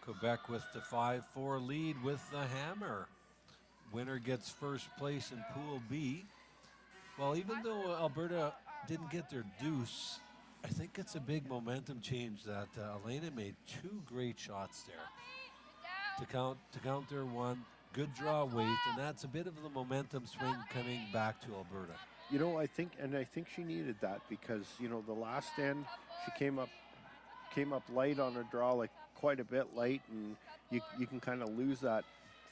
Quebec with the 5-4 lead with the hammer. Winner gets first place in Pool B. Well, even though Alberta didn't get their deuce, I think it's a big momentum change that Elena made 2 great shots there to count their one. Good draw weight, and that's a bit of the momentum swing coming back to Alberta. You know, I think she needed that because, you know, the last end she came up light on a draw, like quite a bit light, and you can kind of lose that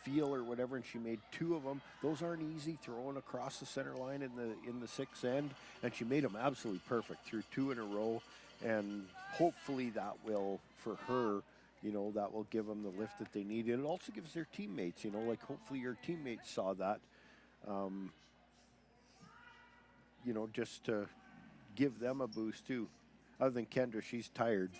feel or whatever, and she made 2 of them. Those aren't easy, throwing across the center line in the 6th end, and she made them absolutely perfect through 2 in a row, and hopefully that will, for her, you know, that will give them the lift that they need, and it also gives their teammates, you know, like hopefully your teammates saw that, you know, just to give them a boost too. Other than Kendra, she's tired.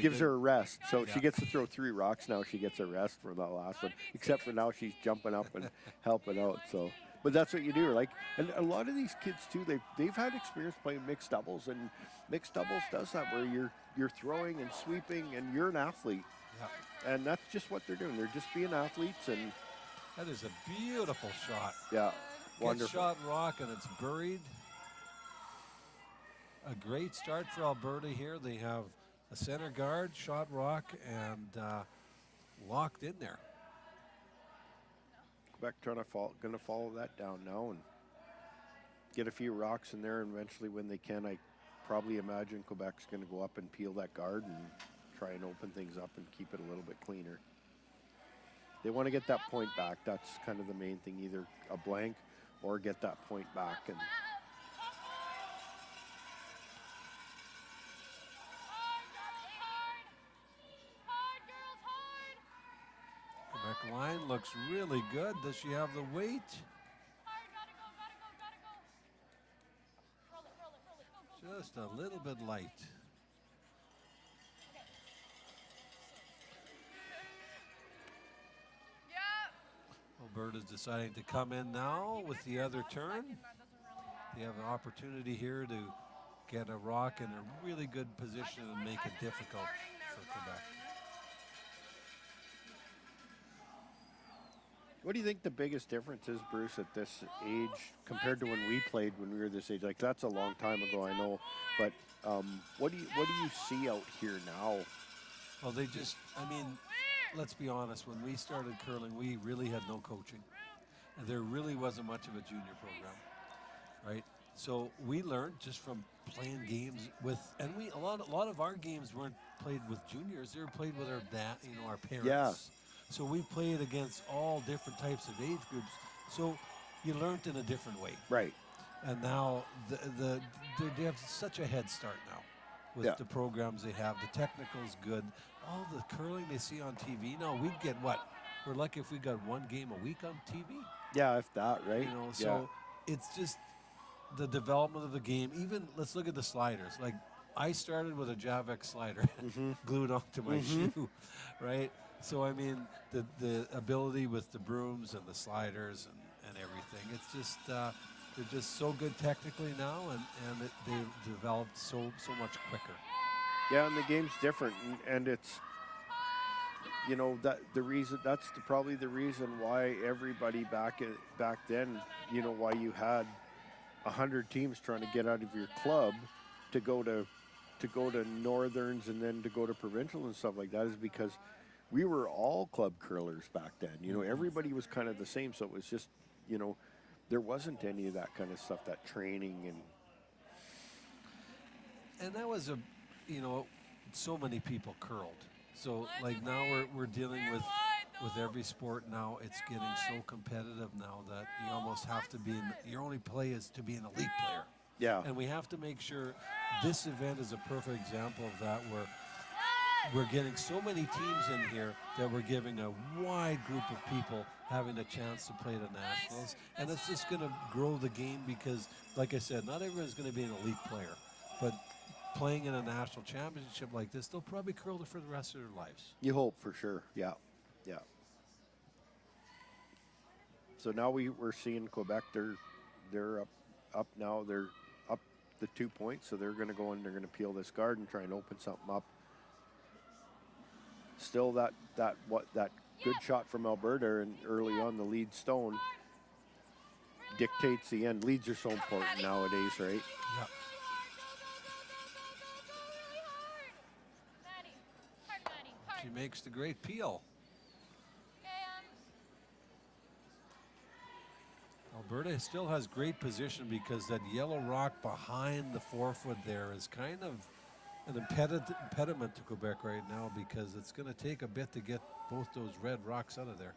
Gives her a rest, so she gets to throw 3 rocks now. She gets a rest for that last one, except for now she's jumping up and helping out. So, but that's what you do, like, and a lot of these kids too. They've had experience playing mixed doubles, and mixed doubles does that where you're throwing and sweeping, and you're an athlete, and that's just what they're doing. They're just being athletes, and that is a beautiful shot. Yeah, wonderful. Good shot rock, and it's buried. A great start for Alberta here. They have a center guard, shot rock, and locked in there. Quebec going to follow that down now and get a few rocks in there, and eventually when they can, I probably imagine Quebec's going to go up and peel that guard and try and open things up and keep it a little bit cleaner. They want to get that point back. That's kind of the main thing, either a blank or get that point back. And Quebec line looks really good. Does she have the weight? Just a little bit light. Alberta's deciding to come in now with the other turn. They have an opportunity here to get a rock in a really good position and make it difficult for Quebec. what do you think the biggest difference is, Bruce, at this age compared to when we played when we were this age? Like, that's a long time ago, I know, but what do you see out here now? Well, they just, I mean, let's be honest, when we started curling, we really had no coaching. And there really wasn't much of a junior program, right? So we learned just from playing games with, and a lot of our games weren't played with juniors; they were played with our our parents. Yeah. So we played against all different types of age groups. So you learned in a different way. Right. And now they have such a head start now with the programs they have. The technical's good. All the curling they see on TV now, we get what? We're lucky if we got one game a week on TV. Yeah, if that, right? You know, so it's just the development of the game. Even let's look at the sliders. Like I started with a Javex slider glued onto my shoe, right? So I mean the ability with the brooms and the sliders and everything. It's just they're just so good technically now, and they've developed so much quicker. Yeah, and the game's different, and it's, you know, probably the reason why everybody back then, you know, why you had 100 teams trying to get out of your club to go to Northerns and then to go to provincial and stuff like that, is because we were all club curlers back then. You know, everybody was kind of the same, so it was just, you know, there wasn't any of that kind of stuff, that training and that was you know, so many people curled. So like now we're dealing with every sport now. It's getting so competitive now that you almost have to be your only play is to be an elite player. Yeah. And we have to make sure this event is a perfect example of that, where we're getting so many teams in here that we're giving a wide group of people having a chance to play the nationals, and it's just going to grow the game because, like I said, not everyone's going to be an elite player, but playing in a national championship like this, they'll probably curl it for the rest of their lives. You hope, for sure. Yeah. So now we're seeing Quebec. They're up now. They're up the 2 points, so they're going to go in. They're going to peel this guard and try and open something up. Still, that good shot from Alberta and early on the lead stone dictates the end. Leads are so important nowadays, right? Yeah. She makes the great peel. Alberta still has great position because that yellow rock behind the 4-foot there is kind of an impediment to Quebec right now, because it's going to take a bit to get both those red rocks out of there.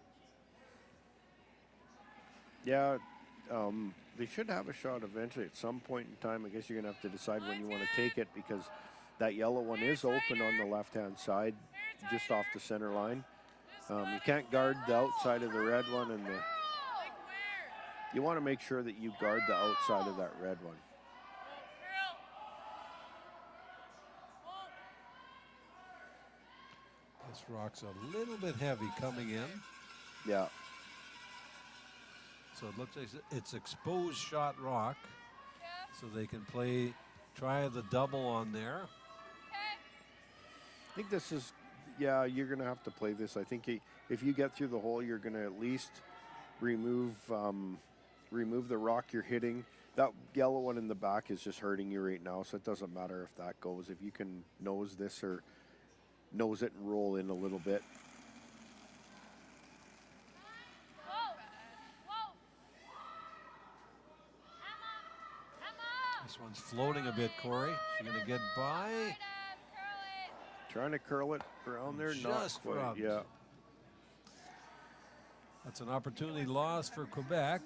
Yeah, they should have a shot eventually at some point in time. I guess you're going to have to decide when you want to take it, because that yellow one is open on the left-hand side, just off the center line. You can't guard the outside of the red one, and you want to make sure that you guard the outside of that red one. This rock's a little bit heavy coming in. Yeah. So it looks like it's exposed shot rock. So they can try the double on there. I think this is, yeah, you're going to have to play this. I think if you get through the hole, you're going to at least remove the rock you're hitting. That yellow one in the back is just hurting you right now, so it doesn't matter if that goes. If you can nose this or nose it and roll in a little bit. This one's floating a bit, Corey. She's going to get by. Trying to curl it around there, Just not quite. rubbed. Yeah. That's an opportunity lost for Quebec.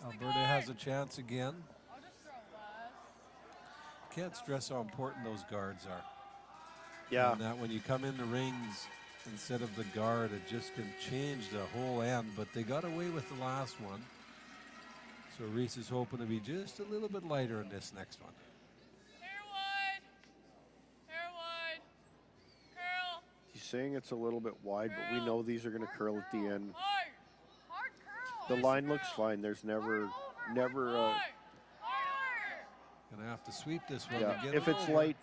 Alberta has a chance again. Can't stress how important those guards are. Yeah. And that when you come in the rings, instead of the guard, it just can change the whole end. But they got away with the last one. So Reese is hoping to be just a little bit lighter in this next one. He's saying it's a little bit wide, but we know these are going to curl at the end. The line looks fine. There's never Gonna have to sweep this one. Yeah, to get if it it's over. light,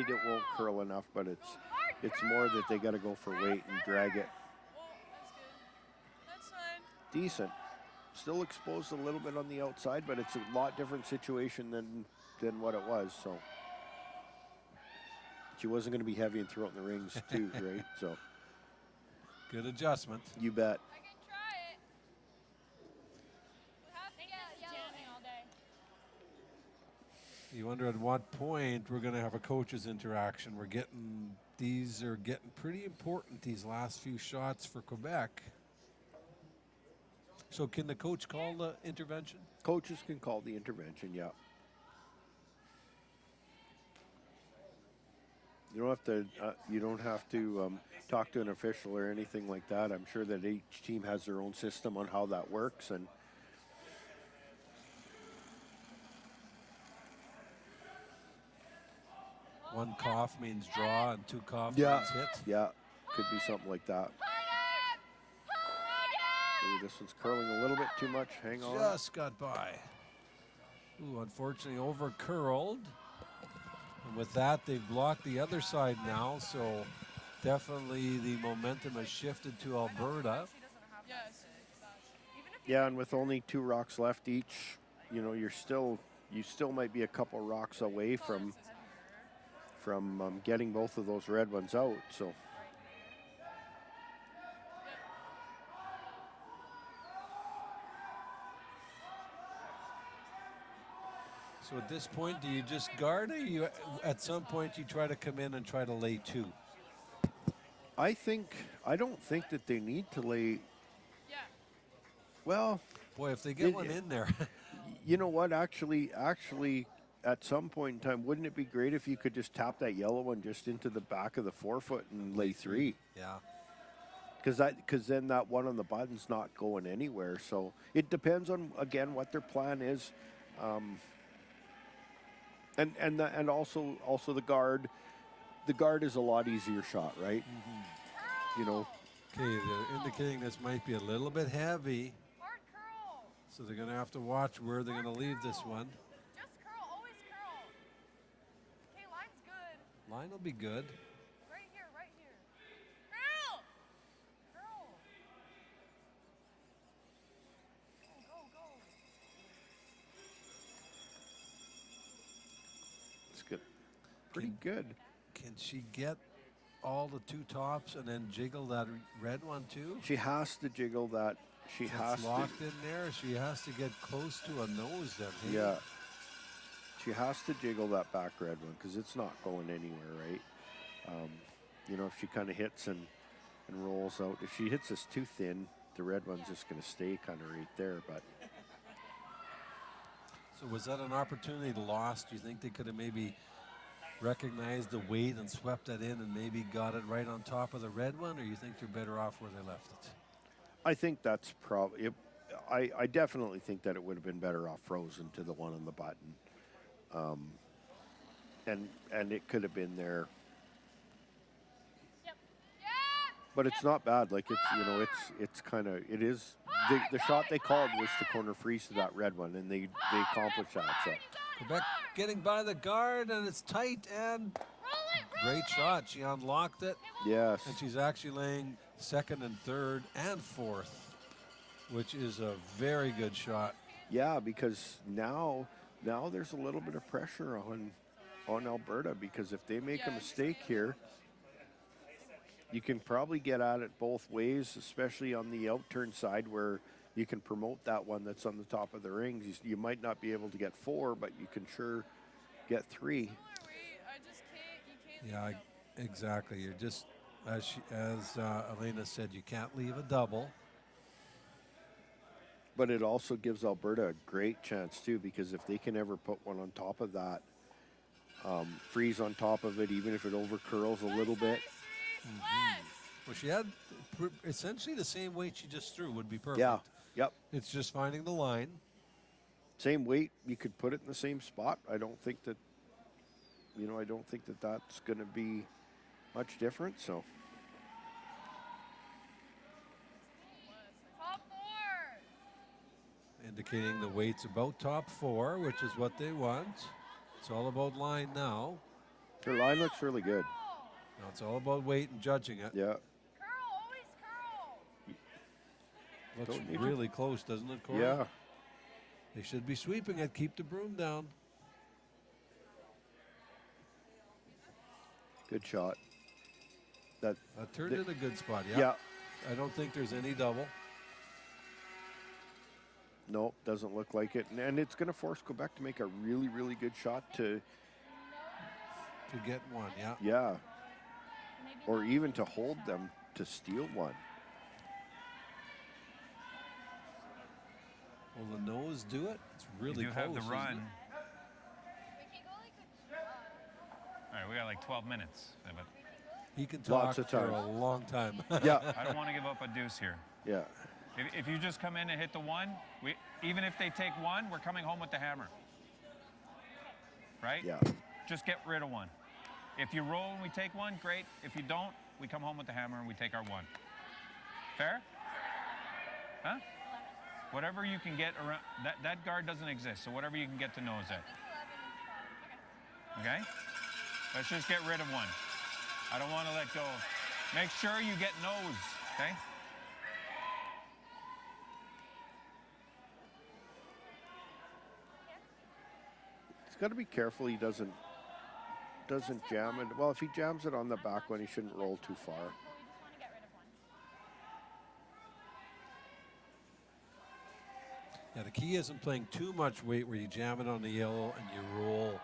it won't curl enough, but it's more that they got to go for weight and drag it. Decent. Still exposed a little bit on the outside, but it's a lot different situation than what it was. So she wasn't going to be heavy and throw it in the rings too, right? So good adjustment. You bet. You wonder at what point we're going to have a coaches interaction. These are getting pretty important, these last few shots for Quebec. So can the coach call the intervention? Coaches can call the intervention, yeah. You don't have to talk to an official or anything like that. I'm sure that each team has their own system on how that works, and one cough means draw and two cough yeah, means hit. Yeah, could be something like that. Ooh, this one's curling a little bit too much. Hang on. Just got by. Ooh, unfortunately over curled. And with that, they've blocked the other side now, so Definitely the momentum has shifted to Alberta. Yes. Yeah, and with only 2 rocks left each, you know, you still might be a couple rocks away from getting both of those red ones out. So. So at this point, do you just guard, or you at some point you try to come in and try to lay 2? I don't think that they need to lay. Yeah. Well, boy, if they get one in there. You know what? Actually, at some point in time, wouldn't it be great if you could just tap that yellow one just into the back of the forefoot and lay 3? Yeah. Because then that one on the button's not going anywhere. So it depends on, again, what their plan is, and also the guard. The guard is a lot easier shot, right? You know. Okay, they're indicating this might be a little bit heavy. So they're going to have to watch where they're going to leave this one. Just curl, always curl. Okay, line's good. Line will be good. Right here, right here. Curl! Curl. Go, go, go. It's good. Pretty good. Can she get all the 2 tops and then jiggle that red one too? She has to jiggle that. She has it's locked in there. She has to get close to a nose then. Hey? Yeah. She has to jiggle that back red one because it's not going anywhere, right? You know, if she kind of hits and rolls out. If she hits this too thin, the red one's just going to stay kind of right there. But so was that an opportunity lost? Do you think they could have maybe recognized the weight and swept that in and maybe got it right on top of the red one, or you think they're better off where they left it? I think that's probably. I definitely think that it would have been better off frozen to the one on the button, and it could have been there. Yep. Yeah! But it's not bad. Like it's kind of it is. The shot they called was to corner freeze to that red one, and they accomplished that. So. Quebec getting by the guard, and it's tight, and great shot. She unlocked it. Yes. And she's actually laying 2nd and 3rd and 4th, which is a very good shot. Yeah, because now there's a little bit of pressure on Alberta, because if they make a mistake here, you can probably get at it both ways, especially on the outturn side where you can promote that one that's on the top of the rings. You might not be able to get 4, but you can sure get 3. Yeah, exactly. You're just, as Elena said, you can't leave a double. But it also gives Alberta a great chance too, because if they can ever put one on top of that, freeze on top of it, even if it over curls a little bit. Well, she had essentially the same weight she just threw would be perfect. Yeah. Yep. It's just finding the line. Same weight, you could put it in the same spot. I don't think that that's going to be much different. So. Top 4. Indicating the weight's about top 4, which is what they want. It's all about line now. Her line looks really good. Now it's all about weight and judging it. Yeah. Curl, always curl. Looks really close, doesn't it, Corey? Yeah. They should be sweeping it. Keep the broom down. Good shot. That turned in a good spot. Yeah. Yeah. I don't think there's any double. No, doesn't look like it. And it's going to force Quebec to make a really, really good shot to get one, yeah. Yeah. Or even to hold them to steal one. Will the nose do it? It's really You do close. have the isn't run. it? All right, we got like 12 minutes. But He can talk Lots of for time. a long time. Yeah. I don't want to give up a deuce here. Yeah. If you just come in and hit the 1, even if they take 1, we're coming home with the hammer. Right? Yeah. Just get rid of 1. If you roll and we take 1, great. If you don't, we come home with the hammer and we take our 1. Fair? Huh? Whatever you can get around, that guard doesn't exist, so whatever you can get to nose it. Okay? Let's just get rid of 1. I don't want to let go. Make sure you get nose, okay? He's got to be careful he doesn't jam it. Well, if he jams it on the back one, he shouldn't roll too far. But we just want to get rid of one. Yeah, the key isn't playing too much weight where you jam it on the yellow and you roll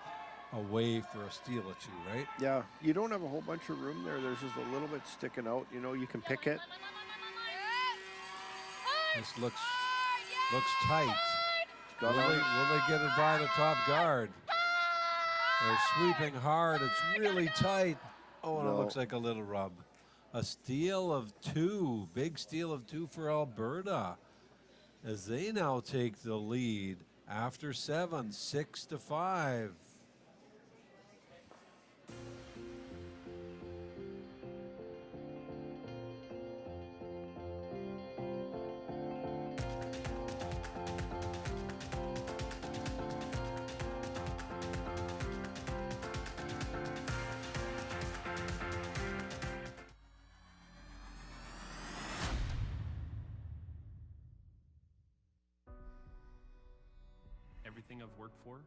away for a steal or two, right? Yeah, you don't have a whole bunch of room there. There's just a little bit sticking out. You know, you can pick it. This looks tight. Got Will on. they get it by the top guard? They're sweeping hard. It's really tight. Oh, and No. it looks like a little rub. A steal of 2. Big steal of 2 for Alberta. As they now take the lead after 7, 6-5. Everything I've worked for,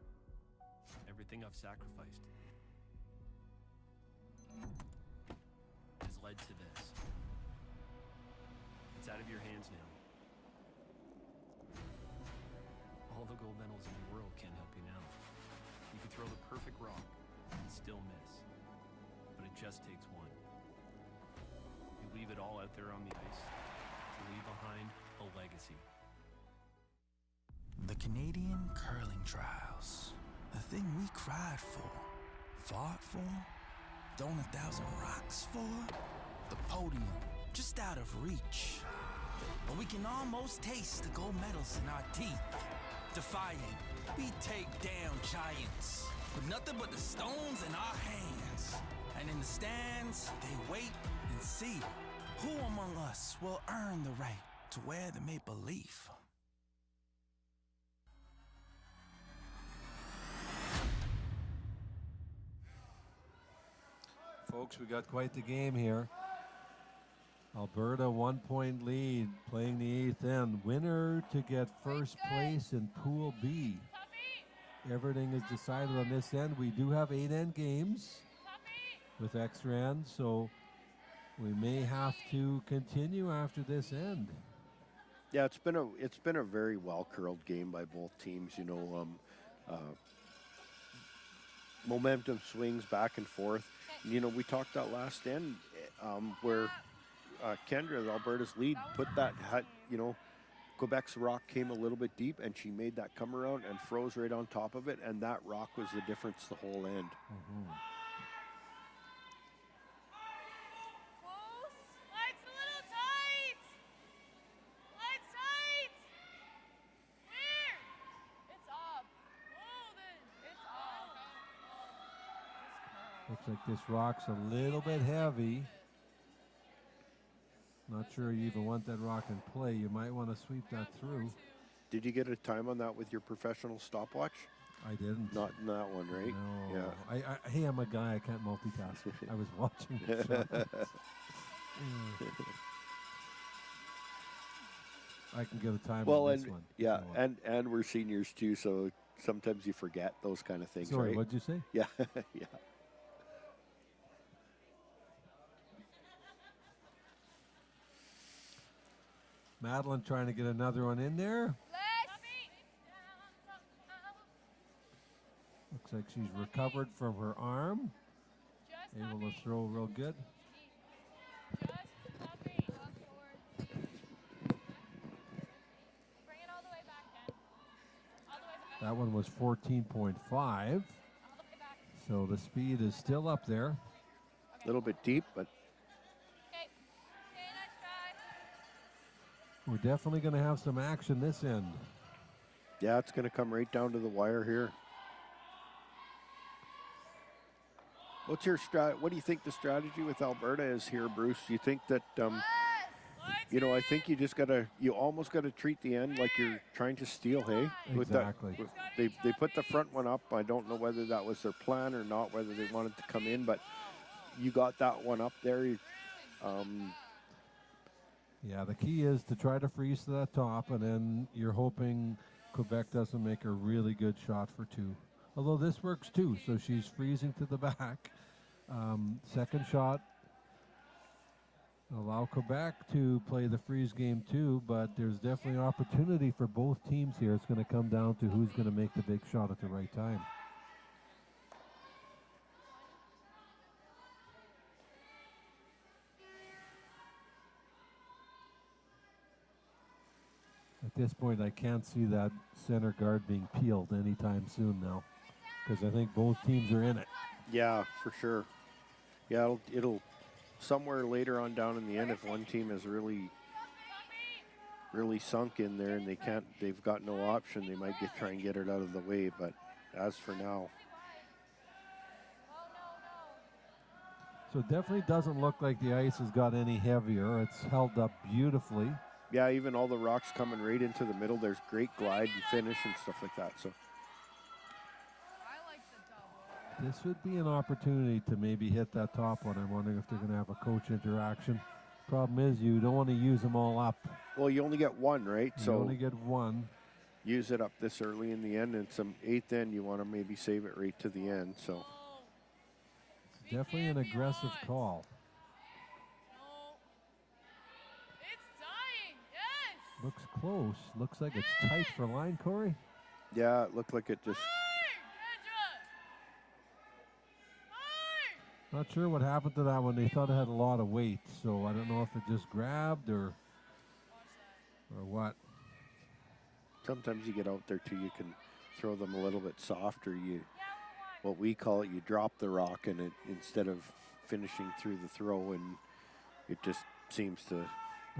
everything I've sacrificed, has led to this. It's out of your hands now. All the gold medals in the world can't help you now. You can throw the perfect rock and still miss, but it just takes one. You leave it all out there on the ice to leave behind a legacy. The Canadian curling trials. The thing we cried for, fought for, thrown 1,000 rocks for. The podium, just out of reach. But we can almost taste the gold medals in our teeth. Defiant, we take down giants with nothing but the stones in our hands. And in the stands, they wait and see who among us will earn the right to wear the maple leaf. Folks, we got quite the game here. Alberta 1-point lead, playing the 8th end. Winner to get first place in Pool B. Everything is decided on this end. We do have 8 end games with extra ends, so we may have to continue after this end. Yeah, it's been a very well curled game by both teams. You know, momentum swings back and forth. You know, we talked that last end where Kendra, Alberta's lead, put that, you know, Quebec's rock came a little bit deep, and she made that come around and froze right on top of it, and that rock was the difference the whole end. Mm-hmm. Light's a little tight. Light's tight. Weird. It's up. Golden. It's up. Looks like this rock's a little bit heavy. Not sure you even want that rock in play. You might want to sweep that through. Did you get a time on that with your professional stopwatch? I didn't. Not in that one, right? No. Yeah. Hey, I'm a guy. I can't multitask. I was watching the shots. I can get a time on this one. Yeah, and we're seniors too, so sometimes you forget those kind of things, Sorry, right? what'd you say? Yeah, yeah. Madeline trying to get another one in there. Looks like she's recovered from her arm. Able to throw real good. That one was 14.5. So the speed is still up there. A little bit deep, but we're definitely going to have some action this end. yeah, it's going to come right down to the wire here. What's your what do you think the strategy with Alberta is here, Bruce? You think that, you know, I think you almost got to treat the end like you're trying to steal, hey? Exactly. They put the front one up. I don't know whether that was their plan or not, whether they wanted to come in, but you got that one up there. Yeah, the key is to try to freeze to that top, and then you're hoping Quebec doesn't make a really good shot for 2. Although this works too, so she's freezing to the back. Second shot, allow Quebec to play the freeze game too, but there's definitely opportunity for both teams here. It's going to come down to who's going to make the big shot at the right time. At this point, I can't see that center guard being peeled anytime soon now, because I think both teams are in it. Yeah, for sure. Yeah, it'll somewhere later on down in the end, if one team is really sunk in there and they've got no option, they might try and get it out of the way. But as for now, so it definitely doesn't look like the ice has got any heavier. It's held up beautifully. yeah, even all the rocks coming right into the middle. There's great glide and finish and stuff like that. So this would be an opportunity to maybe hit that top one. I'm wondering if they're going to have a coach interaction. Problem is, you don't want to use them all up. well, you only get one, right? You So only get one. use it up this early in the end, and some 8th end, you want to maybe save it right to the end. So It's definitely an aggressive call. It's dying. Yes. Looks close. Looks like it's tight for line, Corey. yeah, it looked like it just. Not sure what happened to that one. They thought it had a lot of weight, so I don't know if it just grabbed or what. Sometimes you get out there too, you can throw them a little bit softer. What we call it, you drop the rock, and it instead of finishing through the throw, and it just seems to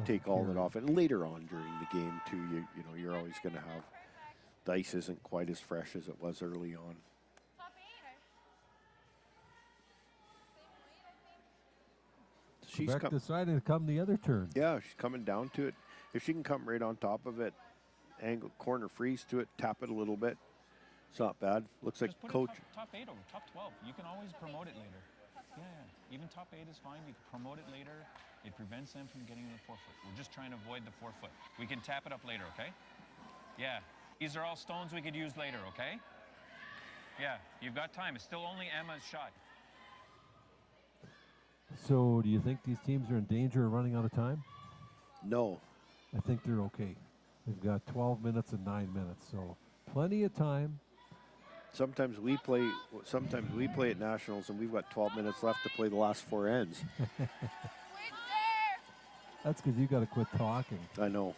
take all that off. And later on during the game too, you know you're always going to have the ice isn't quite as fresh as it was early on. Quebec decided to come the other turn. Yeah, she's coming down to it. If she can come right on top of it, angle corner freeze to it, tap it a little bit, it's not bad. Looks like Just put coach. it top 8 over top 12. You can always promote it later. Yeah, even top 8 is fine. You can promote it later. It prevents them from getting in the 4-foot. We're just trying to avoid the 4-foot. We can tap it up later, okay? Yeah, these are all stones we could use later, okay? Yeah, you've got time. It's still only Emma's shot. So do you think these teams are in danger of running out of time? No. I think they're okay. They've got 12 minutes and 9 minutes, so plenty of time. Sometimes we play at Nationals, and we've got 12 minutes left to play the last 4 ends. That's because you got to quit talking. I know.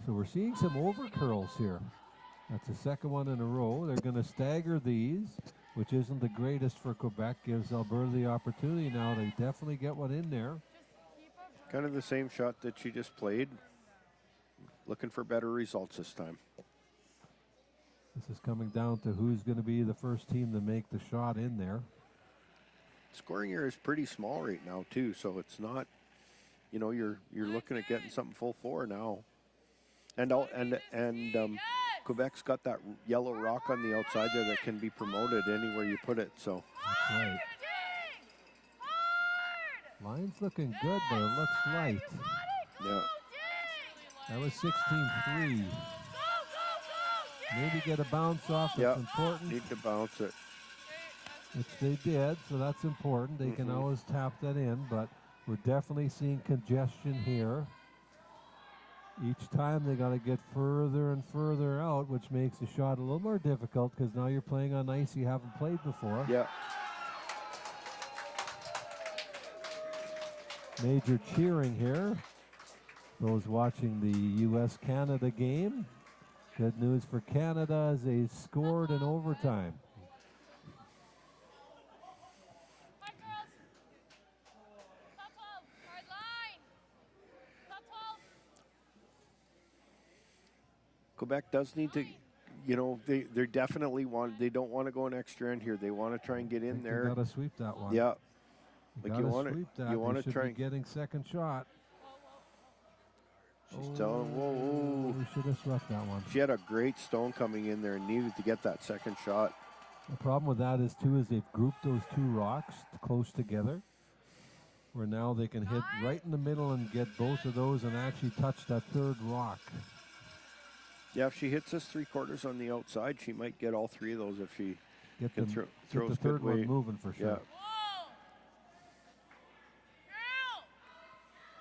So we're seeing some over curls here. That's the second one in a row. They're going to stagger these, which isn't the greatest for Quebec. Gives Alberta the opportunity now to definitely get one in there. Kind of the same shot that she just played. Looking for better results this time. This is coming down to who's going to be the first team to make the shot in there. Scoring area is pretty small right now too, so it's not. You know, you're looking at getting something full 4 now. And Quebec's got that yellow rock on the outside there that can be promoted anywhere you put it. So that's right. Line's looking good, but it looks light. Yeah. That was 16-3. Maybe get a bounce off. That's important. Need to bounce it. Which they did, so that's important. They can always tap that in, but we're definitely seeing congestion here. Each time they got to get further and further out, which makes the shot a little more difficult because now you're playing on ice you haven't played before. Yeah. Major cheering here. Those watching the U.S.-Canada game. Good news for Canada as they scored in overtime. Quebec does need to, you know, they definitely they don't want to go an extra end here. They want to try and get in there. Got to sweep that one. Yeah. You want to sweep that. You want to try getting second shot. She's down. Whoa. We should have swept that one. She had a great stone coming in there and needed to get that second shot. The problem with that is, too, is they've grouped those two rocks close together, where now they can hit right in the middle and get both of those and actually touch that third rock. Yeah, if she hits us 3/4 on the outside, she might get all three of those if she Get can them, throws get the good third one weight. moving for sure. Yeah.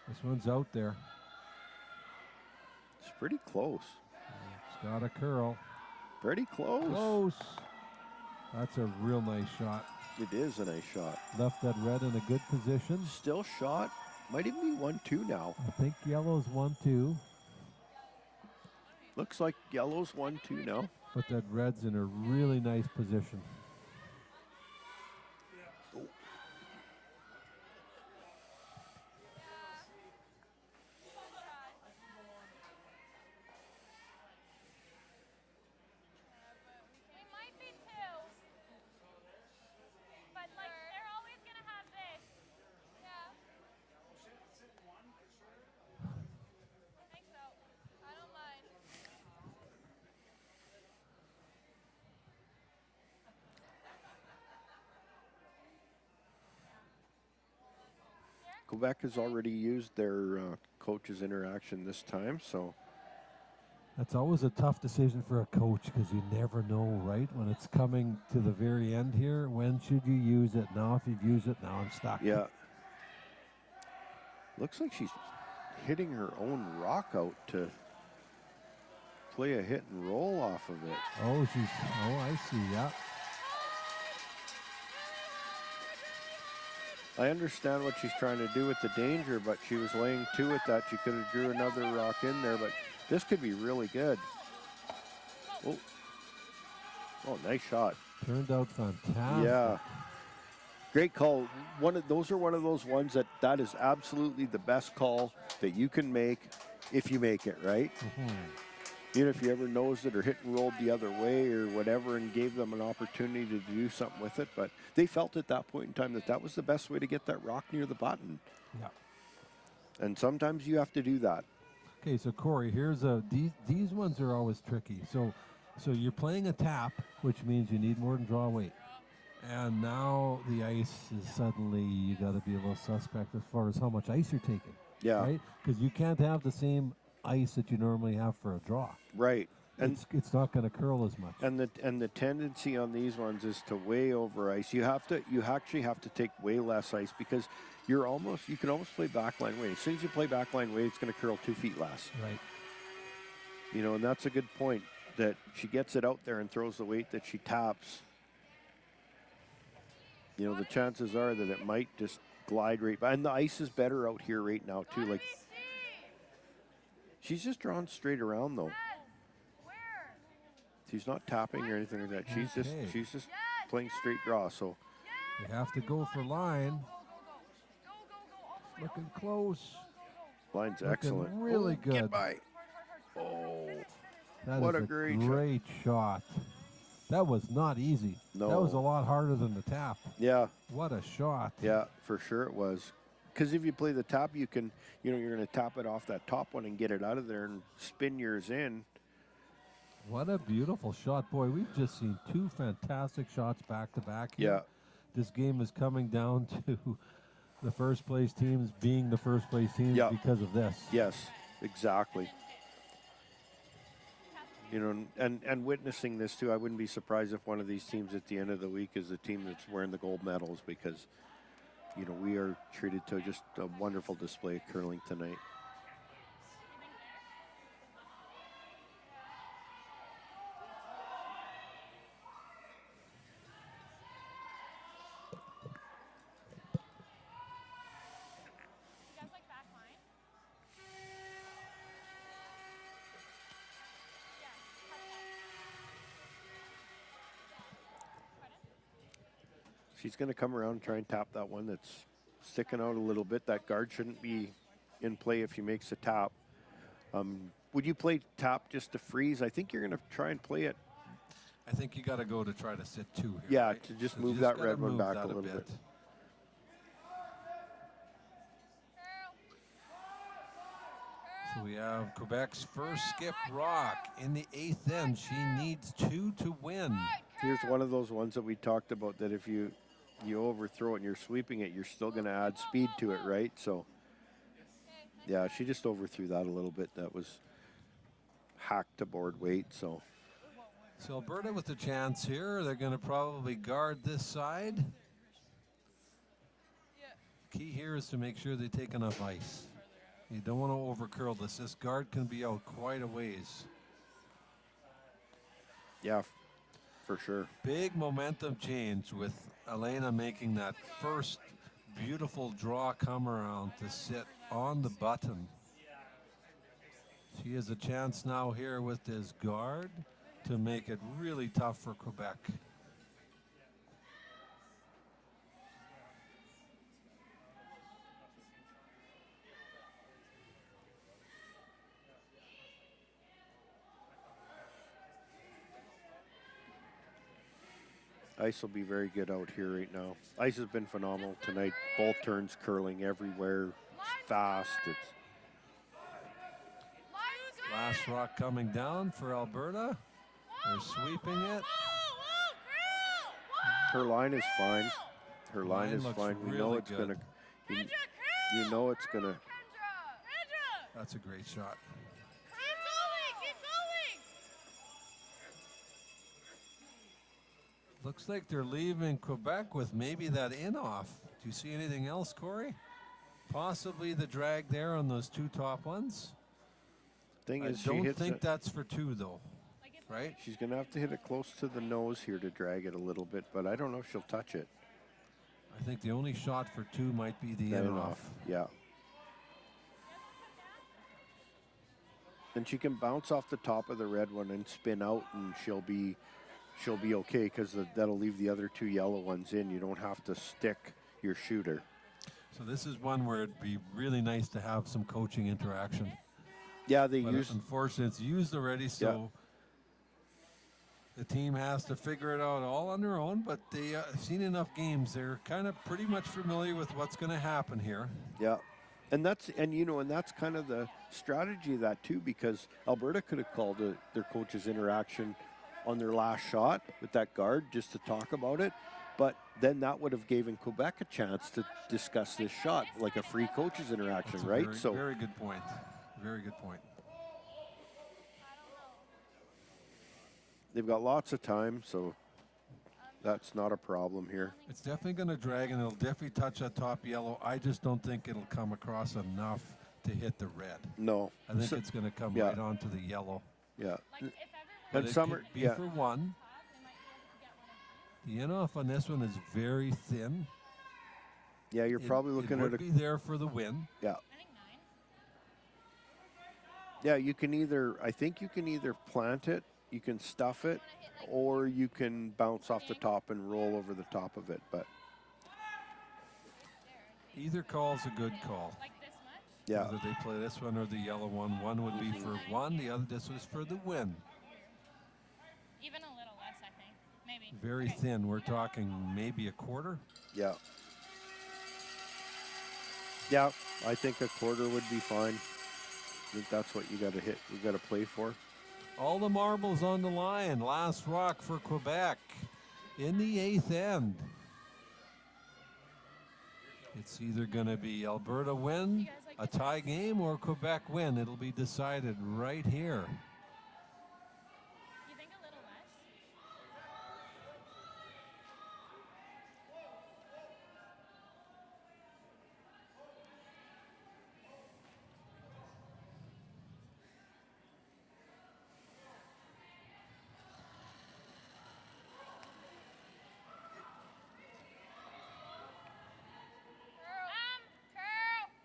This one's out there. It's pretty close. It's got a curl. Pretty close. Close. That's a real nice shot. It is a nice shot. Left that red in a good position. Still shot. Might even be 1-2 now. I think yellow's 1-2. Looks like yellow's 1-2 now. But that red's in a really nice position. We might be two. But, like, they're always going to have this. Yeah. I think so. I don't mind. Quebec has already used their coach's interaction this time, so That's always a tough decision for a coach because you never know, right? When it's coming to the very end here, when should you use it? Now, if you've used it, now I'm stuck. yeah. Looks like she's hitting her own rock out to play a hit and roll off of it. Oh, I see, yeah. I understand what she's trying to do with the danger, but she was laying to it that she could have drew another rock in there, but this could be really good. Oh, nice shot. Turned out fantastic. Yeah. Great call. Those are one of those ones that is absolutely the best call that you can make if you make it, right? Mm-hmm. Even if you ever nosed it or hit and rolled the other way or whatever and gave them an opportunity to do something with it. But they felt at that point in time that was the best way to get that rock near the button. Yeah. And sometimes you have to do that. Okay, so Corey, here's these ones are always tricky. So you're playing a tap, which means you need more than draw weight. And now the ice is suddenly, you got to be a little suspect as far as how much ice you're taking. Yeah. Right? Because you can't have the same ice that you normally have for a draw. Right. And it's not going to curl as much. And the tendency on these ones is to way over ice. You actually have to take way less ice because you can almost play backline weight. As soon as you play backline weight, it's going to curl 2 feet less. Right. You know, and that's a good point that she gets it out there and throws the weight that she taps. You know, the chances are that it might just glide right by. And the ice is better out here right now too. Like, she's just drawn straight around though. She's not tapping or anything like that. She's just playing straight draw. So you have to go for line. Looking close. Line's Looking excellent. Really good. Get by. Oh, That what is a great shot. That was not easy. No. That was a lot harder than the tap. Yeah. What a shot. Yeah, for sure it was. Because if you play the tap, you can, you're going to tap it off that top one and get it out of there and spin yours in. What a beautiful shot. Boy, we've just seen two fantastic shots back to back here. Yeah. This game is coming down to the first place teams being the first place teams because of this. Yes, exactly. You know, and witnessing this too, I wouldn't be surprised if one of these teams at the end of the week is the team that's wearing the gold medals because, you know, we are treated to just a wonderful display of curling tonight. She's going to come around and try and tap that one that's sticking out a little bit. That guard shouldn't be in play if she makes a tap. Would you play tap just to freeze? I think you're going to try and play it. I think you got to go to try to sit two here. Yeah, right? to just So move you that gotta red one move back that a little bit. So we have Quebec's first skip rock in the 8th end. She needs 2 to win. Here's one of those ones that we talked about that if you overthrow it and you're sweeping it, you're still going to add speed to it, right? So, yeah, she just overthrew that a little bit. That was hacked to board weight, so. So Alberta with a chance here. They're going to probably guard this side. Key here is to make sure they take enough ice. You don't want to overcurl this. This guard can be out quite a ways. Yeah, for sure. Big momentum change with Elena making that first beautiful draw come around to sit on the button. She has a chance now here with this guard to make it really tough for Quebec. Ice will be very good out here right now. Ice has been phenomenal tonight. Both turns curling everywhere. It's fast. It's Last rock coming down for Alberta. They're sweeping it. her line is fine. Her line is looks fine. We really know it's good. gonna. You know it's gonna. That's a great shot. Keep going! Looks like they're leaving Quebec with maybe that in off. Do you see anything else, Corey? Possibly the drag there on those 2 top ones. Thing I is, she don't hits think it. that's for 2 though, right? She's gonna have to hit it close to the nose here to drag it a little bit, but I don't know if she'll touch it. I think the only shot for 2 might be the That in off. Yeah. And she can bounce off the top of the red one and spin out, and she'll be okay because that'll leave the other 2 yellow ones in. You don't have to stick your shooter. So this is one where it'd be really nice to have some coaching interaction. Yeah, they But use. unfortunately, it's used already, so the team has to figure it out all on their own. But they have seen enough games; they're kind of pretty much familiar with what's going to happen here. Yeah, and that's kind of the strategy of that too, because Alberta could have called their coach's interaction on their last shot with that guard just to talk about it, but then that would have given Quebec a chance to discuss this shot like a free coach's interaction, That's a right? Very, So very good point. Very good point. they've got lots of time, so that's not a problem here. It's definitely going to drag, and it'll definitely touch that top yellow. I just don't think it'll come across enough to hit the red. No, I think it's going to come yeah. right onto the yellow. Yeah, But and it Summer, could be yeah, for 1. The in-off on this one is very thin. yeah, you're probably looking it at would a be there for the win. yeah. Yeah, you can I think you can either plant it, you can stuff it, or you can bounce off the top and roll over the top of it. But Either call's a good call. yeah, Whether they play this one or the yellow one. One would be for 1, the other this was for the win. Even a little less, I think. Maybe. Very thin. We're talking maybe a quarter. yeah. Yeah, I think a quarter would be fine. I think that's what you got to hit. You got to play for. All the marbles on the line. Last rock for Quebec in the 8th end. It's either going to be Alberta win, a tie game, or Quebec win. It'll be decided right here. You think a little less?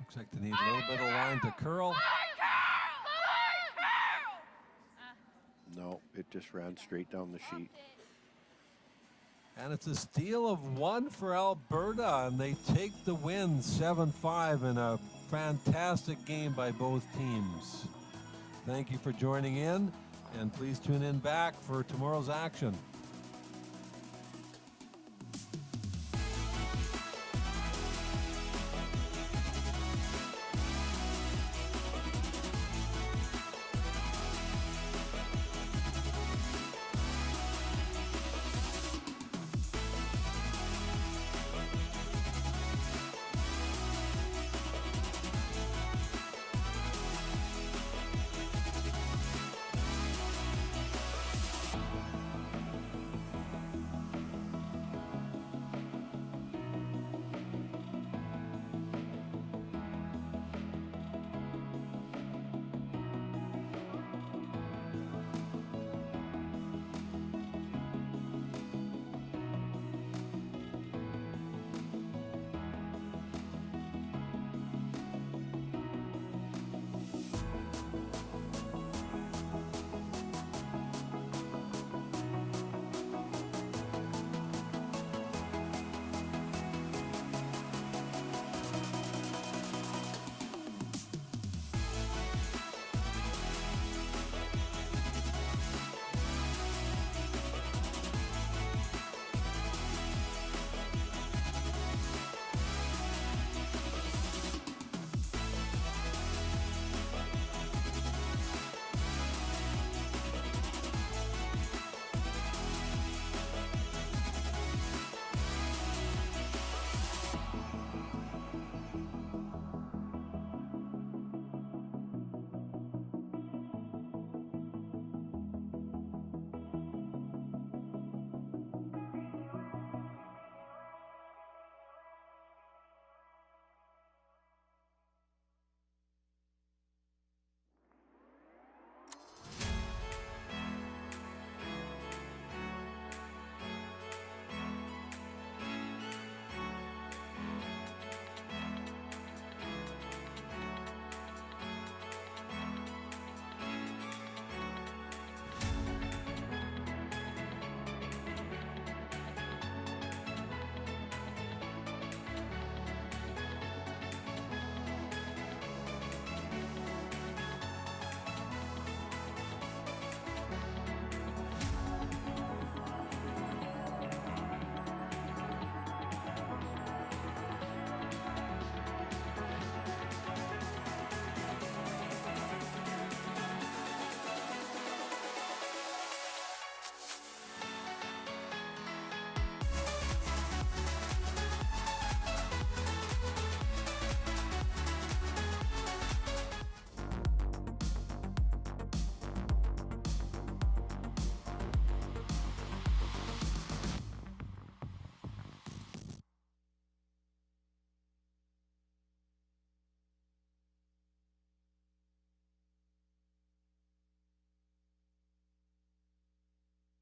Looks like they need a little bit of line to curl. No, it just ran straight down the sheet. And it's a steal of 1 for Alberta, and they take the win 7-5 in a fantastic game by both teams. Thank you for joining in, and please tune in back for tomorrow's action.